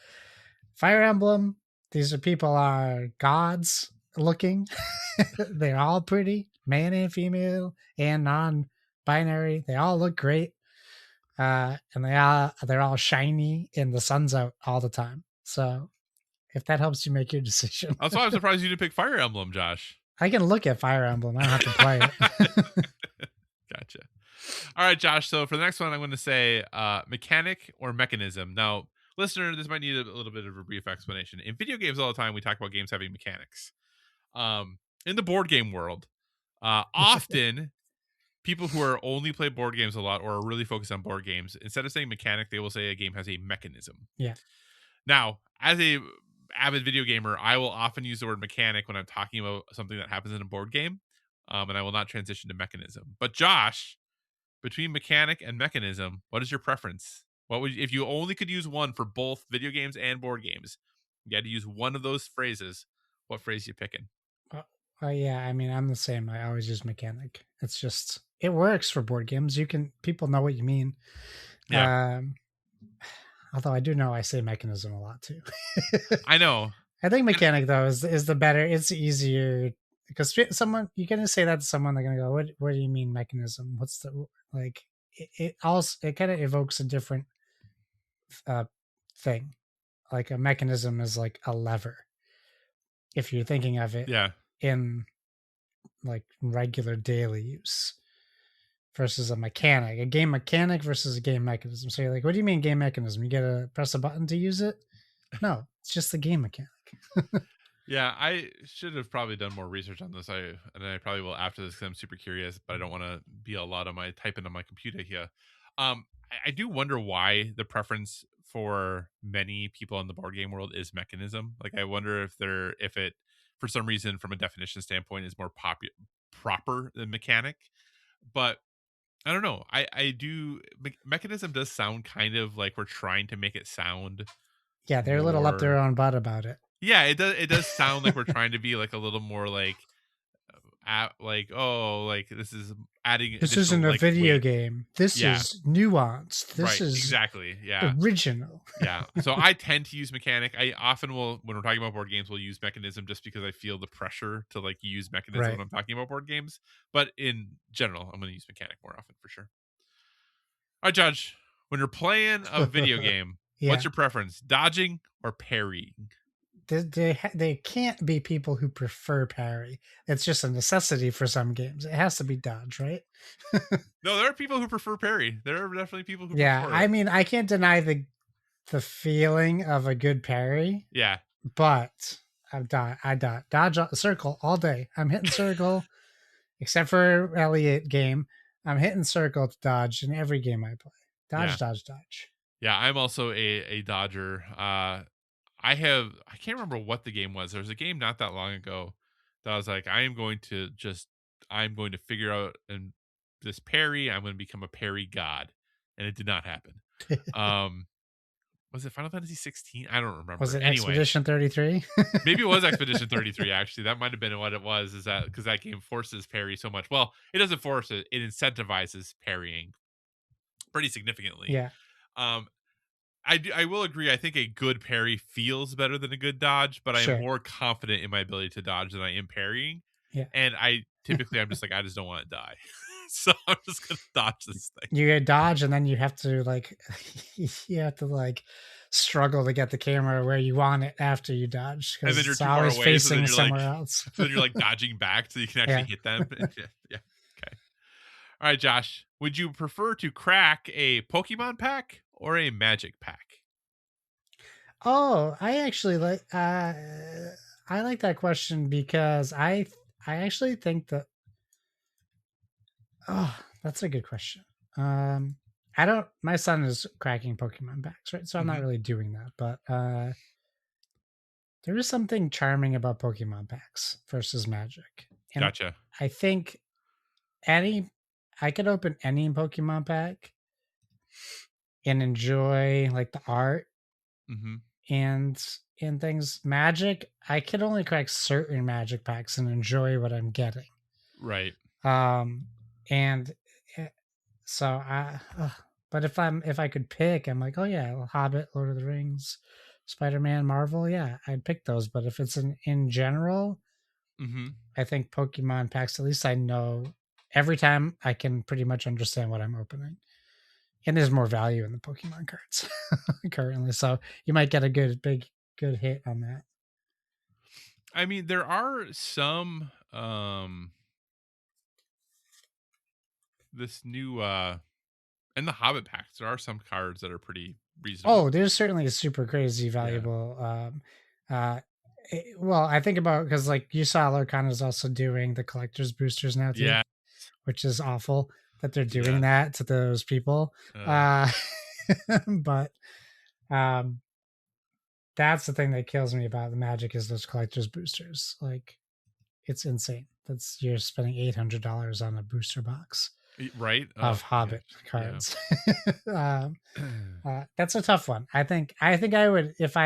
Fire Emblem, these people are gods looking. They're all pretty, man and female and non-binary. They all look great. And they're all shiny and the sun's out all the time. So if that helps you make your decision. That's why I'm surprised you didn't pick Fire Emblem, Josh. I can look at Fire Emblem. I don't have to play it. Gotcha. All right, Josh. So for the next one, I'm going to say mechanic or mechanism. Now, listener, this might need a little bit of a brief explanation. In video games all the time, we talk about games having mechanics. In the board game world, often people who are only play board games a lot or are really focused on board games, instead of saying mechanic, they will say a game has a mechanism. Yeah. Now, as a avid video gamer, I will often use the word mechanic when I'm talking about something that happens in a board game, and I will not transition to mechanism. But Josh, between mechanic and mechanism, what is your preference? What would if you only could use one for both video games and board games? You had to use one of those phrases. What phrase you picking? Yeah, I mean, I'm the same. I always use mechanic. It's just it works for board games. People know what you mean. Yeah. Although I do know I say mechanism a lot too. I know. I think mechanic though is the better. It's easier because someone you're gonna say that to someone, they're gonna go, "What do you mean mechanism? What's the like?" It also it kind of evokes a different thing. Like a mechanism is like a lever. If you're thinking of it in like regular daily use versus a mechanic, a game mechanic versus a game mechanism. So you're like, what do you mean game mechanism? You gotta press a button to use it? No, it's just the game mechanic. Yeah, I should have probably done more research on this. I probably will after this because I'm super curious, but I don't want to be a lot of my typing on my computer here. I do wonder why the preference for many people in the board game world is mechanism. Like, I wonder if it for some reason from a definition standpoint is more proper than mechanic. But I don't know. I do mechanism does sound kind of like we're trying to make it sound. Yeah, they're a little up their own butt about it. Yeah, it does sound like we're trying to be like a little more like like this is adding this isn't a like, video weight. Game. This is nuanced. This is exactly. Yeah. Original. Yeah. So I tend to use mechanic. I often will when we're talking about board games, we'll use mechanism just because I feel the pressure to like use mechanism when I'm talking about board games. But in general, I'm gonna use mechanic more often for sure. All right, Judge. When you're playing a video game, what's your preference? Dodging or parrying? They can't be people who prefer parry. It's just a necessity for some games. It has to be dodge, right? No, there are people who prefer parry. There are definitely people who prefer it. I mean, I can't deny the feeling of a good parry. Yeah. But I dodge circle all day. I'm hitting circle, except for Elliot game. I'm hitting circle to dodge in every game I play. Dodge. Yeah, I'm also a dodger. I can't remember what the game was. There was a game not that long ago that I was like, I'm going to figure out and this parry. I'm going to become a parry god, and it did not happen. Was it Final Fantasy 16? I don't remember. Was it Expedition 33? Maybe it was Expedition 33. Actually, that might have been what it was. Is that because that game forces parry so much? Well, it doesn't force it; it incentivizes parrying pretty significantly. Yeah. I will agree. I think a good parry feels better than a good dodge, but I am more confident in my ability to dodge than I am parrying. Yeah. And I'm just like, I just don't want to die. So I'm just going to dodge this thing. You get dodge and then you have to struggle to get the camera where you want it after you dodge. And then you're too far away, facing somewhere else. So then you're like dodging back so you can actually hit them. Yeah. Okay. All right, Josh, would you prefer to crack a Pokemon pack or a Magic pack? Oh, I actually like that question because I actually think that that's a good question. My son is cracking Pokemon packs, right? So I'm not really doing that, but there is something charming about Pokemon packs versus Magic. And gotcha. I think I could open any Pokemon pack and enjoy like the art and things. Magic, I could only crack certain Magic packs and enjoy what I'm getting. Right. And so but if I could pick, I'm like, oh yeah, Hobbit, Lord of the Rings, Spider-Man, Marvel, yeah, I'd pick those. But if it's in general, I think Pokemon packs, at least I know every time I can pretty much understand what I'm opening. And there's more value in the Pokemon cards currently. So you might get a good hit on that. I mean, there are some this new in the Hobbit packs, there are some cards that are pretty reasonable. Oh, there's certainly a super crazy valuable well, I think about because like you saw Lorcana is also doing the collector's boosters now too. Yeah. which is awful that they're doing that to those people. But that's the thing that kills me about the Magic is those collector's boosters. Like, it's insane. You're spending $800 on a booster box, right? Of Hobbit cards. That's a tough one. I think I would, if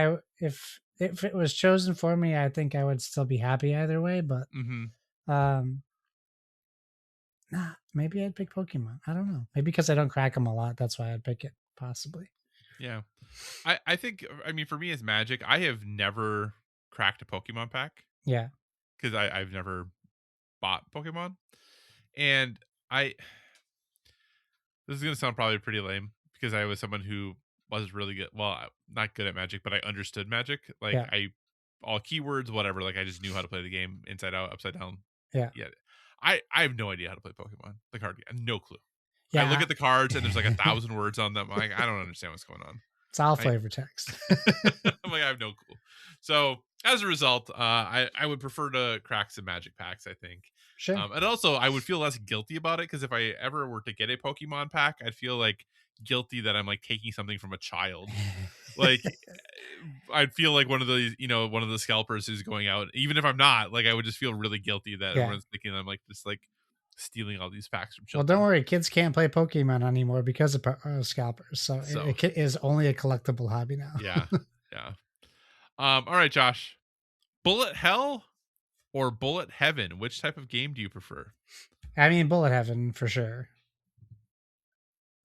it was chosen for me, I think I would still be happy either way. But maybe I'd pick Pokemon. I don't know. Maybe because I don't crack them a lot, that's why I'd pick it. Possibly. Yeah, I think. I mean, for me as Magic, I have never cracked a Pokemon pack. Yeah, because I've never bought Pokemon, and this is gonna sound probably pretty lame because I was someone who was really good. Well, not good at Magic, but I understood Magic. Like all keywords, whatever. Like I just knew how to play the game inside out, upside down. Yeah. I have no idea how to play Pokemon. The card game, no clue. Yeah. I look at the cards and there's like 1,000 words on them. I'm like, I don't understand what's going on. It's all flavor text. I'm like, I have no clue. So as a result, I would prefer to crack some Magic packs, I think. Sure. And also, I would feel less guilty about it because if I ever were to get a Pokemon pack, I'd feel like guilty that I'm like taking something from a child. Like, I'd feel like one of the scalpers who's going out. Even if I'm not, like, I would just feel really guilty that everyone's thinking I'm like just like stealing all these packs from children. Well, don't worry, kids can't play Pokemon anymore because of scalpers. So it is only a collectible hobby now. Yeah. All right, Josh. Bullet Hell or Bullet Heaven? Which type of game do you prefer? I mean, Bullet Heaven for sure.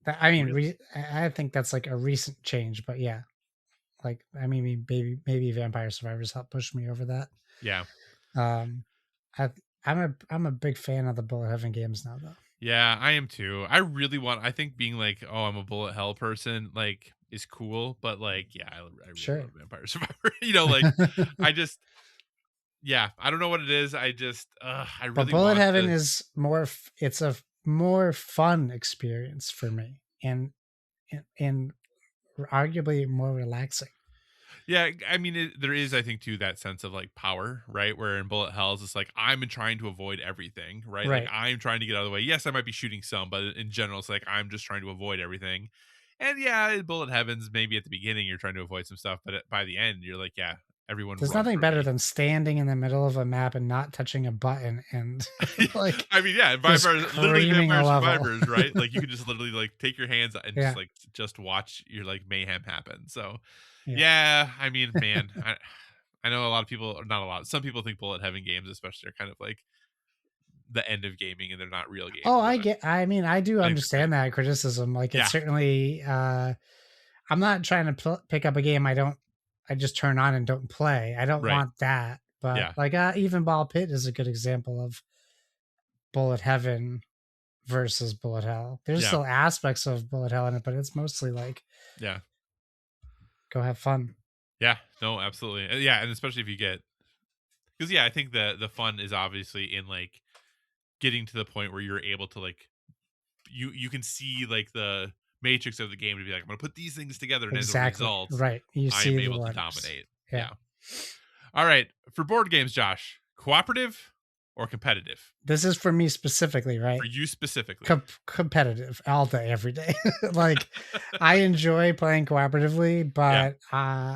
I mean, really? I think that's like a recent change, but yeah. Like, I mean, maybe Vampire Survivors helped push me over that. Yeah. I'm a big fan of the Bullet Heaven games now, though. Yeah, I am too. I think being like, oh, I'm a Bullet Hell person, like, is cool, but like, yeah, I really love Vampire Survivor. Like, I just, yeah, I don't know what it is. I just, I really. But Bullet Heaven is more. It's a more fun experience for me, and arguably more relaxing. Yeah, I mean, there is, I think, too, that sense of like power, right? Where in Bullet Hells, it's like I'm trying to avoid everything, right? Like I'm trying to get out of the way. Yes, I might be shooting some, but in general, it's like I'm just trying to avoid everything. And yeah, in Bullet Heavens, maybe at the beginning you're trying to avoid some stuff, but by the end, you're like, yeah, everyone. There's nothing better than standing in the middle of a map and not touching a button and like. I mean, yeah, literally Vampire Survivors, right? Like you can just literally like take your hands and just watch your like mayhem happen. So. Yeah, I mean, man, I know a lot of people, not a lot, some people think Bullet Heaven games, especially, are kind of like the end of gaming and they're not real games. Oh, I do understand that criticism. Like, it's certainly, I'm not trying to pick up a game I just turn on and don't play. I don't want that. But like, even Ball Pit is a good example of Bullet Heaven versus Bullet Hell. There's still aspects of Bullet Hell in it, but it's mostly like, go have fun. Yeah, no, absolutely. Yeah, and especially if you get, because I think the fun is obviously in like getting to the point where you're able to like you can see like the matrix of the game to be like, I'm gonna put these things together, and as a result, you see I'm able to dominate. Yeah. All right, for board games, Josh, cooperative or competitive? This is for me specifically, right? For you specifically. Competitive all day, every day. Like, I enjoy playing cooperatively, but I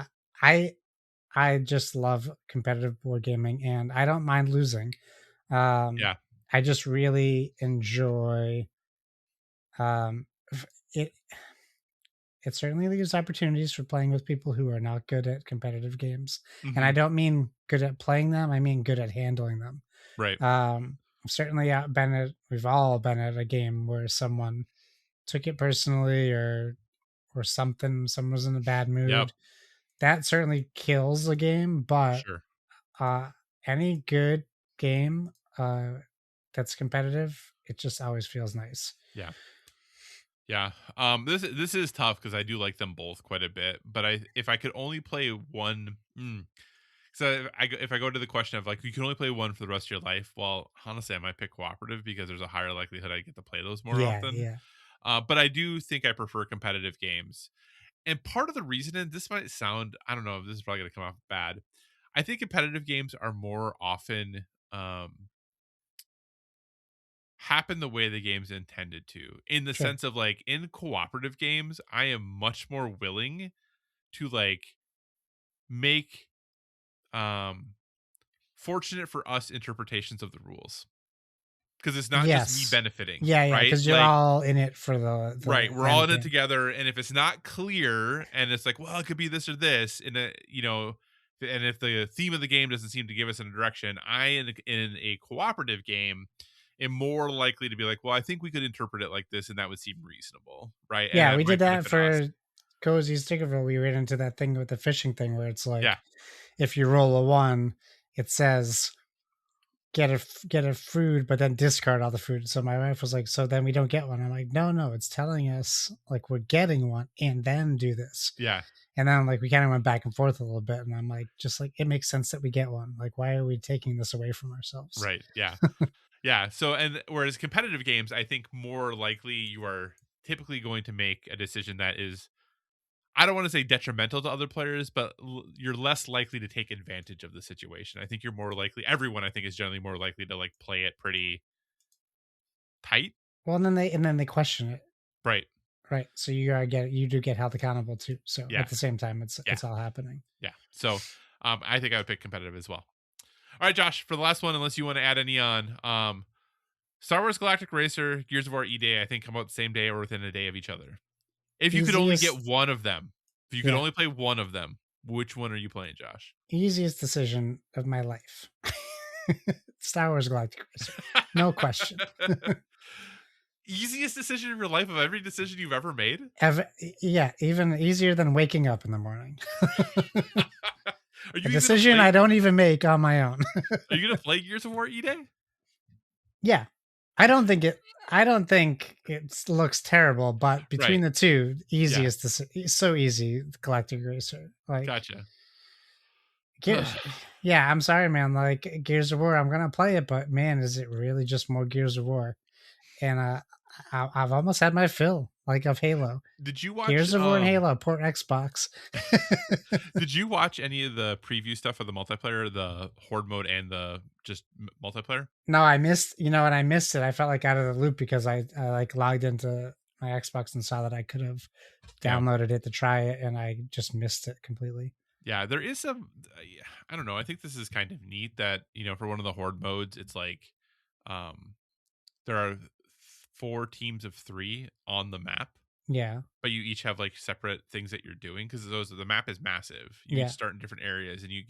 just love competitive board gaming, and I don't mind losing. I just really enjoy it. It certainly leaves opportunities for playing with people who are not good at competitive games. And I don't mean good at playing them. I mean good at handling them. Right. Certainly we've all been at a game where someone took it personally or something, someone was in a bad mood. That certainly kills the game, but any good game that's competitive, it just always feels nice. Yeah. This is tough because I do like them both quite a bit, but if I could only play one, so if I go to the question of like you can only play one for the rest of your life, well, honestly, I might pick cooperative because there's a higher likelihood I get to play those more often. But I do think I prefer competitive games, and part of the reason, and this might sound, I don't know if this is probably going to come off bad, I think competitive games are more often happen the way the game's intended to, in the Sure. sense of like in cooperative games, I am much more willing to like make um fortunate for us interpretations of the rules, because it's not just me Yes. benefiting, Yeah, yeah, right? because you're Like, all in it for the right, we're all end in it game. together, and if it's not clear, and it's like, well, it could be this or this, and and if the theme of the game doesn't seem to give us a direction, in a cooperative game am more likely to be like, well, I think we could interpret it like this, and that would seem reasonable, right? And Yeah, that we did might that benefit us. for Cozy Stickerville. We ran into that thing with the fishing thing where it's like, Yeah, if you roll a 1, it says get a food, but then discard all the food. So my wife was like, so then we don't get one. I'm like, no, it's telling us like we're getting one and then do this. yeah, And then like we kind of went back and forth a little bit, and I'm like, just like it makes sense that we get one. Like, why are we taking this away from ourselves? right, yeah. Yeah. So, and whereas competitive games, I think more likely you are typically going to make a decision that is, I don't want to say detrimental to other players, but you're less likely to take advantage of the situation. I think you're more likely, everyone I think is generally more likely to like play it pretty tight. Well, and then they question it, Right. right? So you do get held accountable too. So Yeah. at the same time, it's Yeah. it's all happening. Yeah. So, I think I would pick competitive as well. All right, Josh, for the last one, unless you want to add any on, Star Wars Galactic Racer, Gears of War E-Day, I think come out the same day or within a day of each other. If you could only get Easiest, one of them, if you could yeah, only play one of them, which one are you playing, Josh? easiest decision of my life. Star Wars Galactic Racer, no question. Easiest decision of your life, of every decision you've ever made? Yeah, even easier than waking up in the morning. Are A you even gonna decision play? I don't even make on my own. Are you gonna play Gears of War E-Day? Yeah. I don't think it looks terrible, but between Right. the two, Yeah. easiest to so easy, Galactic Racer. Like Gotcha. Gears, yeah, I'm sorry, man. Like Gears of War, I'm gonna play it, but man, is it really just more Gears of War? And I've almost had my fill, like of Halo. Did you watch Gears of War and Halo, port Xbox. did you watch any of the preview stuff for the multiplayer, the horde mode and the just multiplayer? No, I missed. You know, and I missed it. I felt like out of the loop because I like logged into my Xbox and saw that I could have Yeah. downloaded it to try it, and I just missed it completely. Yeah, there is some yeah, I don't know. I think this is kind of neat that, for one of the horde modes, it's like um there are 4 teams of 3 on the map, Yeah, but you each have like separate things that you're doing, because the map is massive. You each yeah, start in different areas, and you're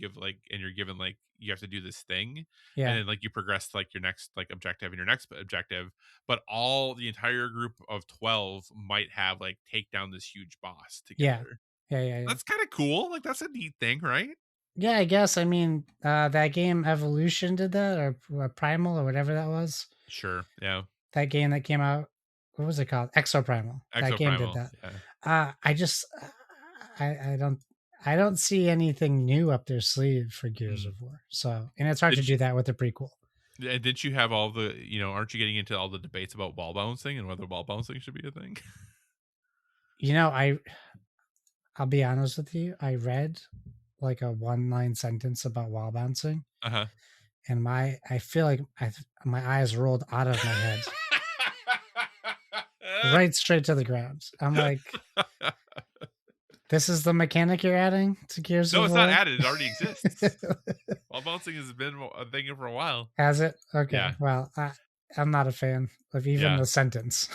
given like you have to do this thing, and yeah, then like you progress to like your next like objective and your next objective. But the entire group of 12 might have like take down this huge boss yeah, together. yeah. That's kind of cool. Like that's a neat thing, right? Yeah, I guess. I mean, that game Evolution did that, or Primal, or whatever that was. Sure. Yeah. That game that came out, what was it called? Exoprimal. That Exo game did Primal. that. Yeah. I just, I don't see anything new up their sleeve for Gears Mm. of War. So, and it's hard to Did you, do that with the prequel. and didn't you have all the, aren't you getting into all the debates about wall balancing and whether wall balancing should be a thing? You know, I'll be honest with you. I read like a one-line sentence about wall bouncing, Uh-huh. and I feel like my eyes rolled out of my head, right straight to the ground. I'm like, this is the mechanic you're adding to Gears No, of it's not War? added. It already exists. Wall balancing has been a thing for a while. Has it? Okay. Yeah. Well, I'm not a fan of even Yeah. the sentence.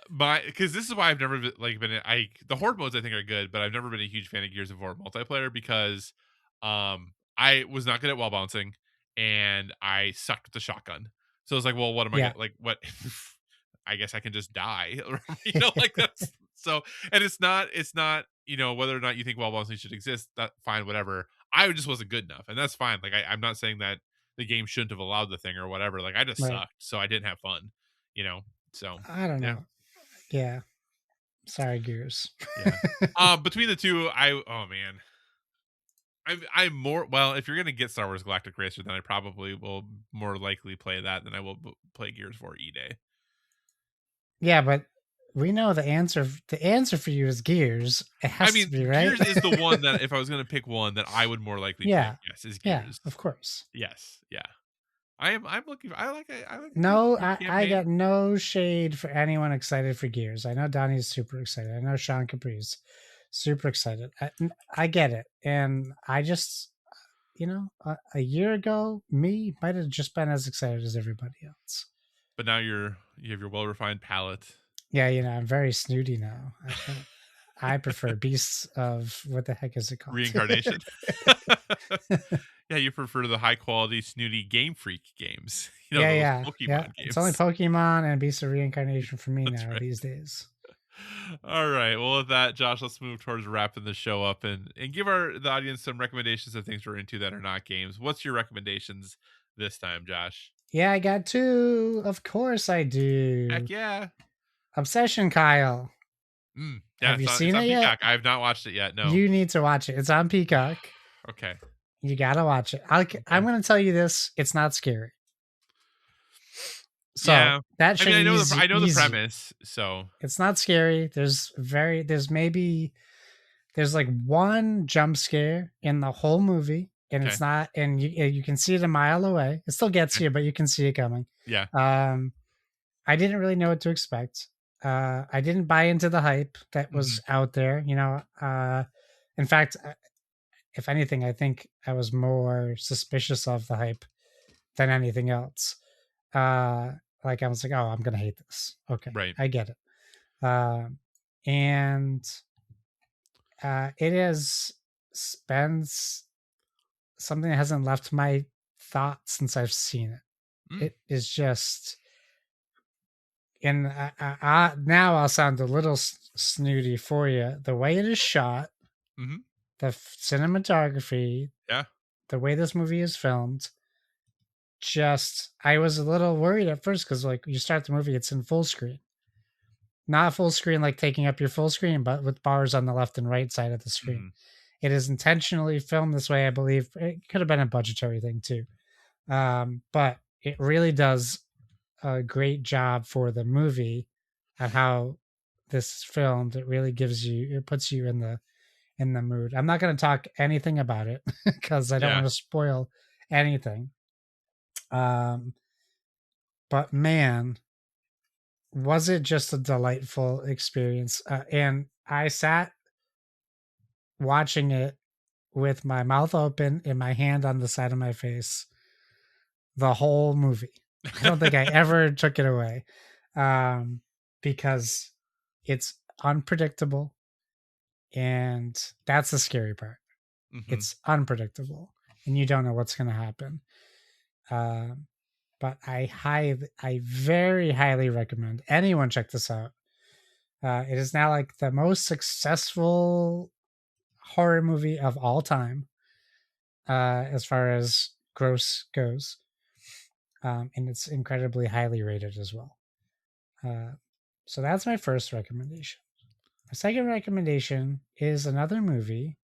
Because this is why I've never the horde modes I think are good, but I've never been a huge fan of Gears of War multiplayer because I was not good at wall bouncing and I sucked with the shotgun. So I was like, well, what am I Yeah. gonna like what I guess I can just die. Like that's so, and it's not, whether or not you think wall balancing should exist, that fine, whatever. I just wasn't good enough, and that's fine. Like I'm not saying that the game shouldn't have allowed the thing or whatever. Like I just Right. sucked, so I didn't have fun, So I don't yeah. know. Yeah. Sorry, Gears. Yeah. Between the two, oh man. I'm more, well, if you're gonna get Star Wars Galactic Racer, then I probably will more likely play that than I will play Gears for E-Day. Yeah, but we know the answer. The answer for you is Gears. It has to be, right? Gears is the one that if I was gonna pick one that I would more likely Yeah. pick, yes, is Yeah, Gears. of course. Yes, yeah. I'm looking. I like a No, good I campaign. got no shade for anyone excited for Gears. I know Donnie's super excited. I know Sean Capri's super excited. I get it. And I just, a year ago, me might have just been as excited as everybody else. But now you have your well refined palate. Yeah, I'm very snooty now. I prefer Beasts of what the heck is it called? Reincarnation. Yeah, you prefer the high quality snooty Game Freak games. Those yeah. Pokemon It's only games. Pokemon and Beasts of Reincarnation for me That's now right. these days. All right. Well, with that, Josh, let's move towards wrapping the show up and give the audience some recommendations of things we're into that are not games. What's your recommendations this time, Josh? Yeah, I got two. Of course I do. Heck yeah. Obsession, Kyle. Yeah, Have you it's seen on it yet? Peacock. I have not watched it yet. No. You need to watch it. It's on Peacock. Okay. You gotta watch it. Okay. I'm gonna tell you this. It's not scary. So yeah. that should I know the premise. So it's not scary. There's like one jump scare in the whole movie, and it's not. And you can see it a mile away. It still gets you, but you can see it coming. Yeah. I didn't really know what to expect. I didn't buy into the hype that was out there. In fact, if anything, I think I was more suspicious of the hype than anything else. Like I was like, oh, I'm gonna hate this. Okay, right. I get it. And it is spends something that hasn't left my thoughts since I've seen it. It is just, and now I'll sound a little snooty for you. The way it is shot, the cinematography, the way this movie is filmed. I was a little worried at first because like you start the movie, it's in full screen. Not full screen like taking up your full screen, but with bars on the left and right side of the screen. It is intentionally filmed this way, I believe. It could have been a budgetary thing too. But it really does a great job for the movie and how this is filmed. It really puts you in the mood. I'm not going to talk anything about it because I don't want to spoil anything. But man, was it just a delightful experience. And I sat watching it with my mouth open and my hand on the side of my face the whole movie. I don't think I ever took it away, because it's unpredictable, and that's the scary part. It's unpredictable, and you don't know what's going to happen. But I very highly recommend anyone check this out. It is now like the most successful horror movie of all time, as far as gross goes. And it's incredibly highly rated as well. So that's my first recommendation. My second recommendation is another movie.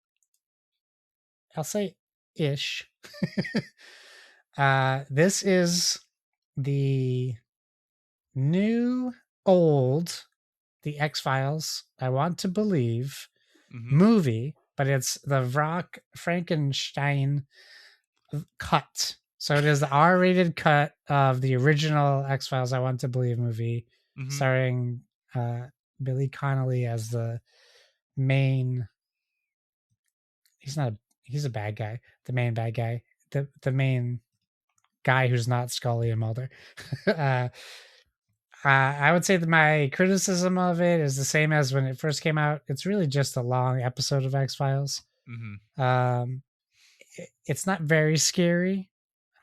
I'll say ish. This is the new old The X-Files, I want to believe, movie, but it's the Rock Frankenstein cut. So it is the R-rated cut of the original X-Files, I want to believe movie, starring Billy Connolly as the main. He's a bad guy. The main bad guy. The main guy who's not Scully and Mulder. I would say that my criticism of it is the same as when it first came out. It's really just a long episode of X-Files. It's not very scary.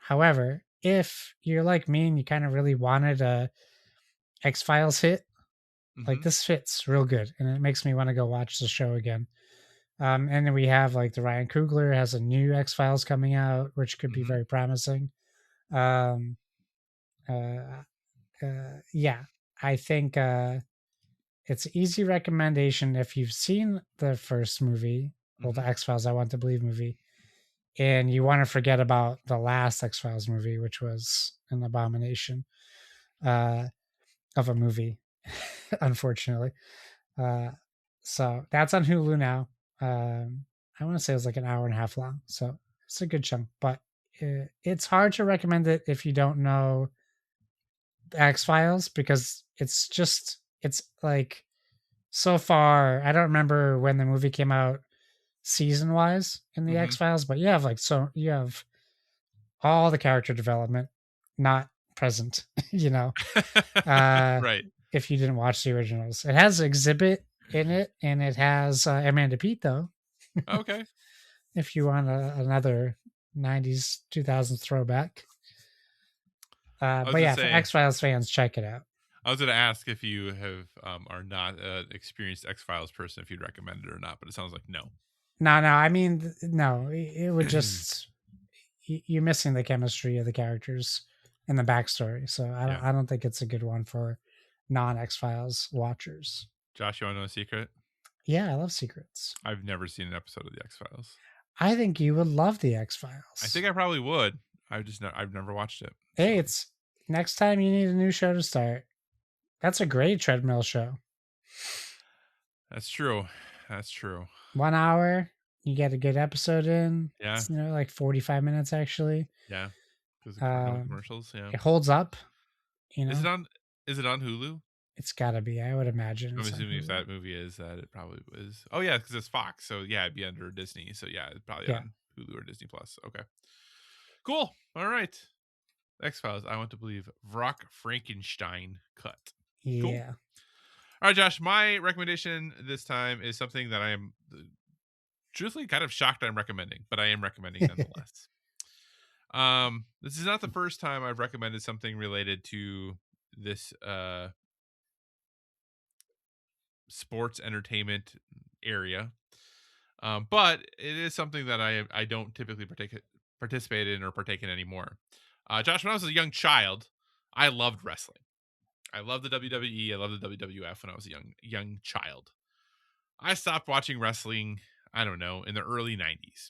However, if you're like me and you kind of really wanted a X-Files hit, like this fits real good, and it makes me want to go watch the show again. And then we have like the Ryan Coogler has a new X-Files coming out, which could be very promising. Yeah, I think it's an easy recommendation if you've seen the first movie, well, the X-Files I Want to Believe movie, and you want to forget about the last X-Files movie, which was an abomination of a movie, unfortunately. So that's on Hulu now. I want to say it was like an hour and a half long, so it's a good chunk, but it's hard to recommend it if you don't know X-Files, because it's like, so far, I don't remember when the movie came out season wise in the Mm-hmm. X-Files, but you have all the character development not present, you know. Uh Right. if you didn't watch the originals. It has Exhibit in it, and it has Amanda Peet, though. Okay. If you want another 90s 2000s throwback. I was But gonna yeah, for say. X-Files fans, check it out. I was gonna ask if you have are not an experienced X Files person, if you'd recommend it or not, but it sounds like no. No, I mean, no, it would just, you're missing the chemistry of the characters and the backstory. So Yeah. I don't think it's a good one for non X-Files watchers. Josh, you want to know a secret? Yeah, I love secrets. I've never seen an episode of the X Files. I think you would love the I X-Files. think I probably would. I've never watched it. Hey, So. it's next time you need a new show to start. That's a great treadmill show. That's true. That's true. 1 hour, you get a good episode in. Yeah. It's, like 45 minutes actually. Yeah. Because no commercials. Yeah. It holds up. Is it on? Is it on Hulu? It's got to be. I would imagine. I'm assuming if that movie is, that it probably was. Oh yeah, because it's Fox. So yeah, it'd be under Disney. So yeah, it's probably on Hulu or Disney Plus. Okay. Cool. All right. X Files. I want to believe Vrock Frankenstein cut. Yeah. Cool. All right, Josh. My recommendation this time is something that I am truthfully kind of shocked I'm recommending, but I am recommending nonetheless. This is not the first time I've recommended something related to this sports entertainment area. But it is something that I don't typically participate in or partake in anymore. Josh, when I was a young child, I loved wrestling. I loved the WWE. I loved the WWF when I was a young child. I stopped watching wrestling, I don't know, in the early 90s.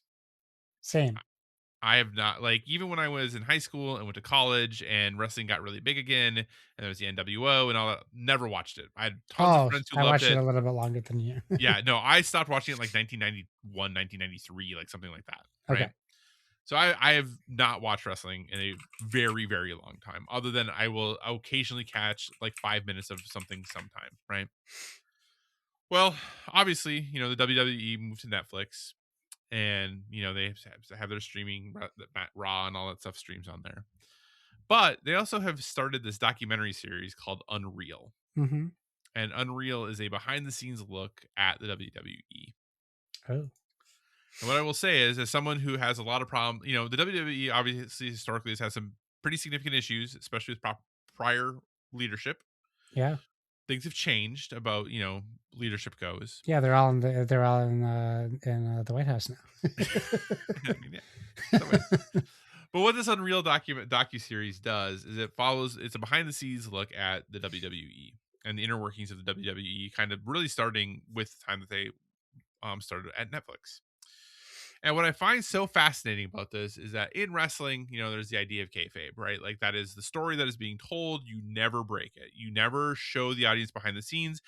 Same. I have not, like, even when I was in high school and went to college and wrestling got really big again, and there was the NWO and all that, never watched it. I had tons of friends who I loved watched it it. a little bit longer than you. Yeah, no, I stopped watching it like 1991, 1993, like something like that. Right. Okay. So I have not watched wrestling in a very, very long time, other than I will occasionally catch like 5 minutes of something sometime. Right. Well, obviously, the WWE moved to Netflix, and they have their streaming, Raw and all that stuff streams on there. But they also have started this documentary series called Unreal. Mm-hmm. And Unreal is a behind the scenes look at the WWE. Oh. And what I will say is, as someone who has a lot of problems, the WWE obviously historically has had some pretty significant issues, especially with prior leadership. Yeah. Things have changed about, leadership goes. Yeah, they're all in the White House now. I mean, yeah. But what this Unreal docuseries does is it's a behind the scenes look at the WWE and the inner workings of the WWE, kind of really starting with the time that they started at Netflix. And what I find so fascinating about this is that in wrestling, there's the idea of kayfabe, right? Like, that is the story that is being told. You never break it. You never show the audience behind the scenes.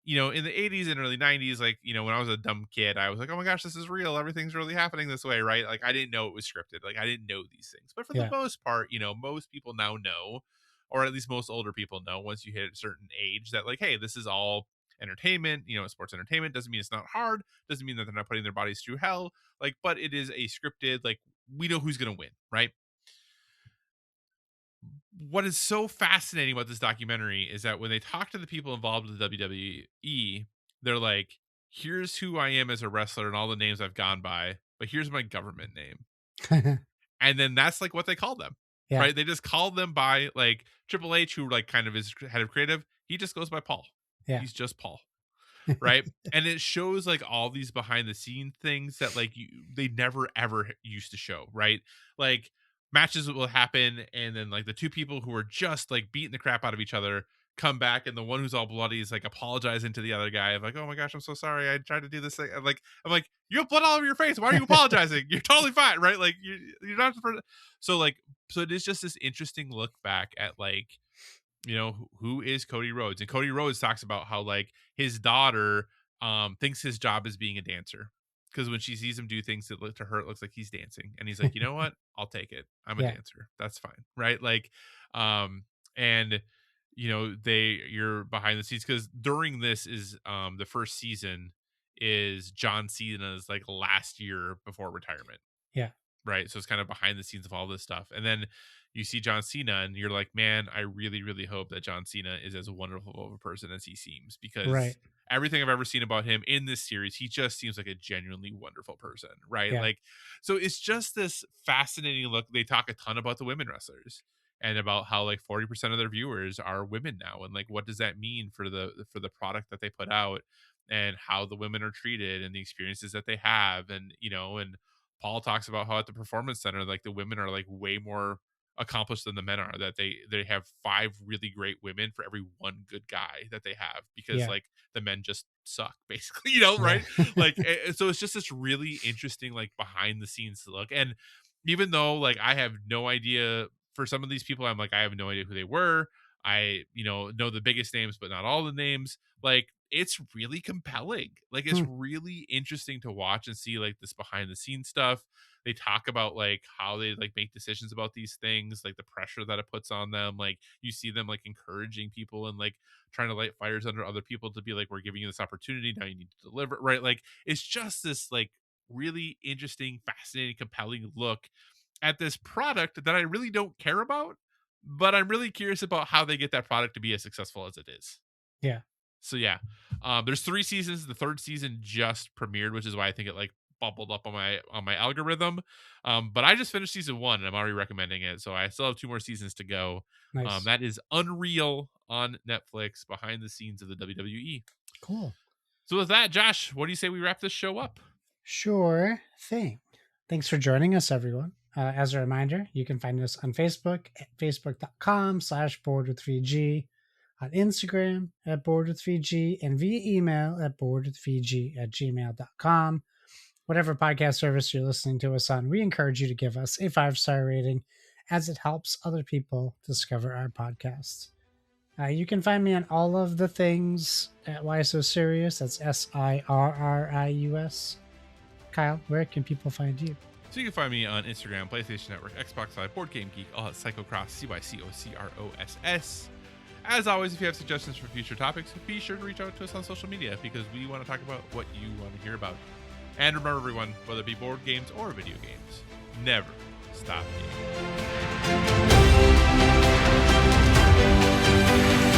In the 80s and early 90s, like, when I was a dumb kid, I was like, oh my gosh, this is real. Everything's really happening this way, right? Like, I didn't know it was scripted. Like, I didn't know these things. But for the most part, most people now know, or at least most older people know, once you hit a certain age, that, like, hey, this is all entertainment. Sports entertainment doesn't mean it's not hard. Doesn't mean that they're not putting their bodies through hell. Like, but it is a scripted, like, we know who's going to win, right? What is so fascinating about this documentary is that when they talk to the people involved with the WWE, they're like, here's who I am as a wrestler and all the names I've gone by, but here's my government name. And then that's like what they call them, right? They just call them by, like, Triple H, who, like, kind of is head of creative. He just goes by Paul. Yeah. He's just Paul. Right. And it shows, like, all these behind the scene things that, like, they never ever used to show, right? Like, matches will happen, and then, like, the two people who are just, like, beating the crap out of each other come back, and the one who's all bloody is, like, apologizing to the other guy. I'm like, oh my gosh, I'm so sorry, I tried to do this thing. I'm like, you have blood all over your face, why are you apologizing? You're totally fine, right? Like, you're not. So it is just this interesting look back at, like, who is Cody Rhodes. And Cody Rhodes talks about how, like, his daughter thinks his job is being a dancer. because when she sees him do things that look to her, it looks like he's dancing, and he's like, you know what, I'll take it. I'm a dancer. That's fine, right? Like, and you're behind the scenes because during this is the first season is John Cena's like last year before retirement. Yeah. Right. So it's kind of behind the scenes of all this stuff. And then you see John Cena and you're like, man, I really, really hope that John Cena is as wonderful of a person as he seems, because everything I've ever seen about him in this series, he just seems like a genuinely wonderful person. Right. Yeah. Like, so it's just this fascinating look. They talk a ton about the women wrestlers and about how like 40% of their viewers are women now. And like, what does that mean for the product that they put out and how the women are treated and the experiences that they have. And, and Paul talks about how at the Performance Center, like the women are like way more accomplished than the men are, that they have 5 really great women for every 1 good guy that they have, because like the men just suck basically, right? Like, so it's just this really interesting, like behind the scenes look. And even though like I have no idea for some of these people, I'm like, I have no idea who they were. I, know the biggest names, but not all the names. Like, it's really compelling. Like, it's really interesting to watch and see like this behind the scenes stuff. They talk about like how they like make decisions about these things, like the pressure that it puts on them. Like, you see them like encouraging people and like trying to light fires under other people to be like, we're giving you this opportunity, now you need to deliver, right? Like, it's just this like really interesting, fascinating, compelling look at this product that I really don't care about, but I'm really curious about how they get that product to be as successful as it is. Yeah. So yeah, there's 3 seasons. The 3rd season just premiered, which is why I think it like bubbled up on my algorithm. But I just finished season 1 and I'm already recommending it. So I still have 2 more seasons to go. Nice. That is Unreal on Netflix, behind the scenes of the WWE. Cool. So with that, Josh, what do you say we wrap this show up? Sure thing. Thanks for joining us, everyone. As a reminder, you can find us on Facebook at facebook.com/boardwith3g, on Instagram at boardwith3g, and via email at boardwithvg@gmail.com. Whatever podcast service you're listening to us on, we encourage you to give us a 5-star rating, as it helps other people discover our podcast. You can find me on all of the things at Why So Serious. That's SIRRIUS. Kyle, where can people find you? So you can find me on Instagram, PlayStation Network, Xbox Live, Board Game Geek, all at Psychocross, CYCOCROSS. As always, if you have suggestions for future topics, be sure to reach out to us on social media, because we want to talk about what you want to hear about. And remember, everyone, whether it be board games or video games, never stop gaming.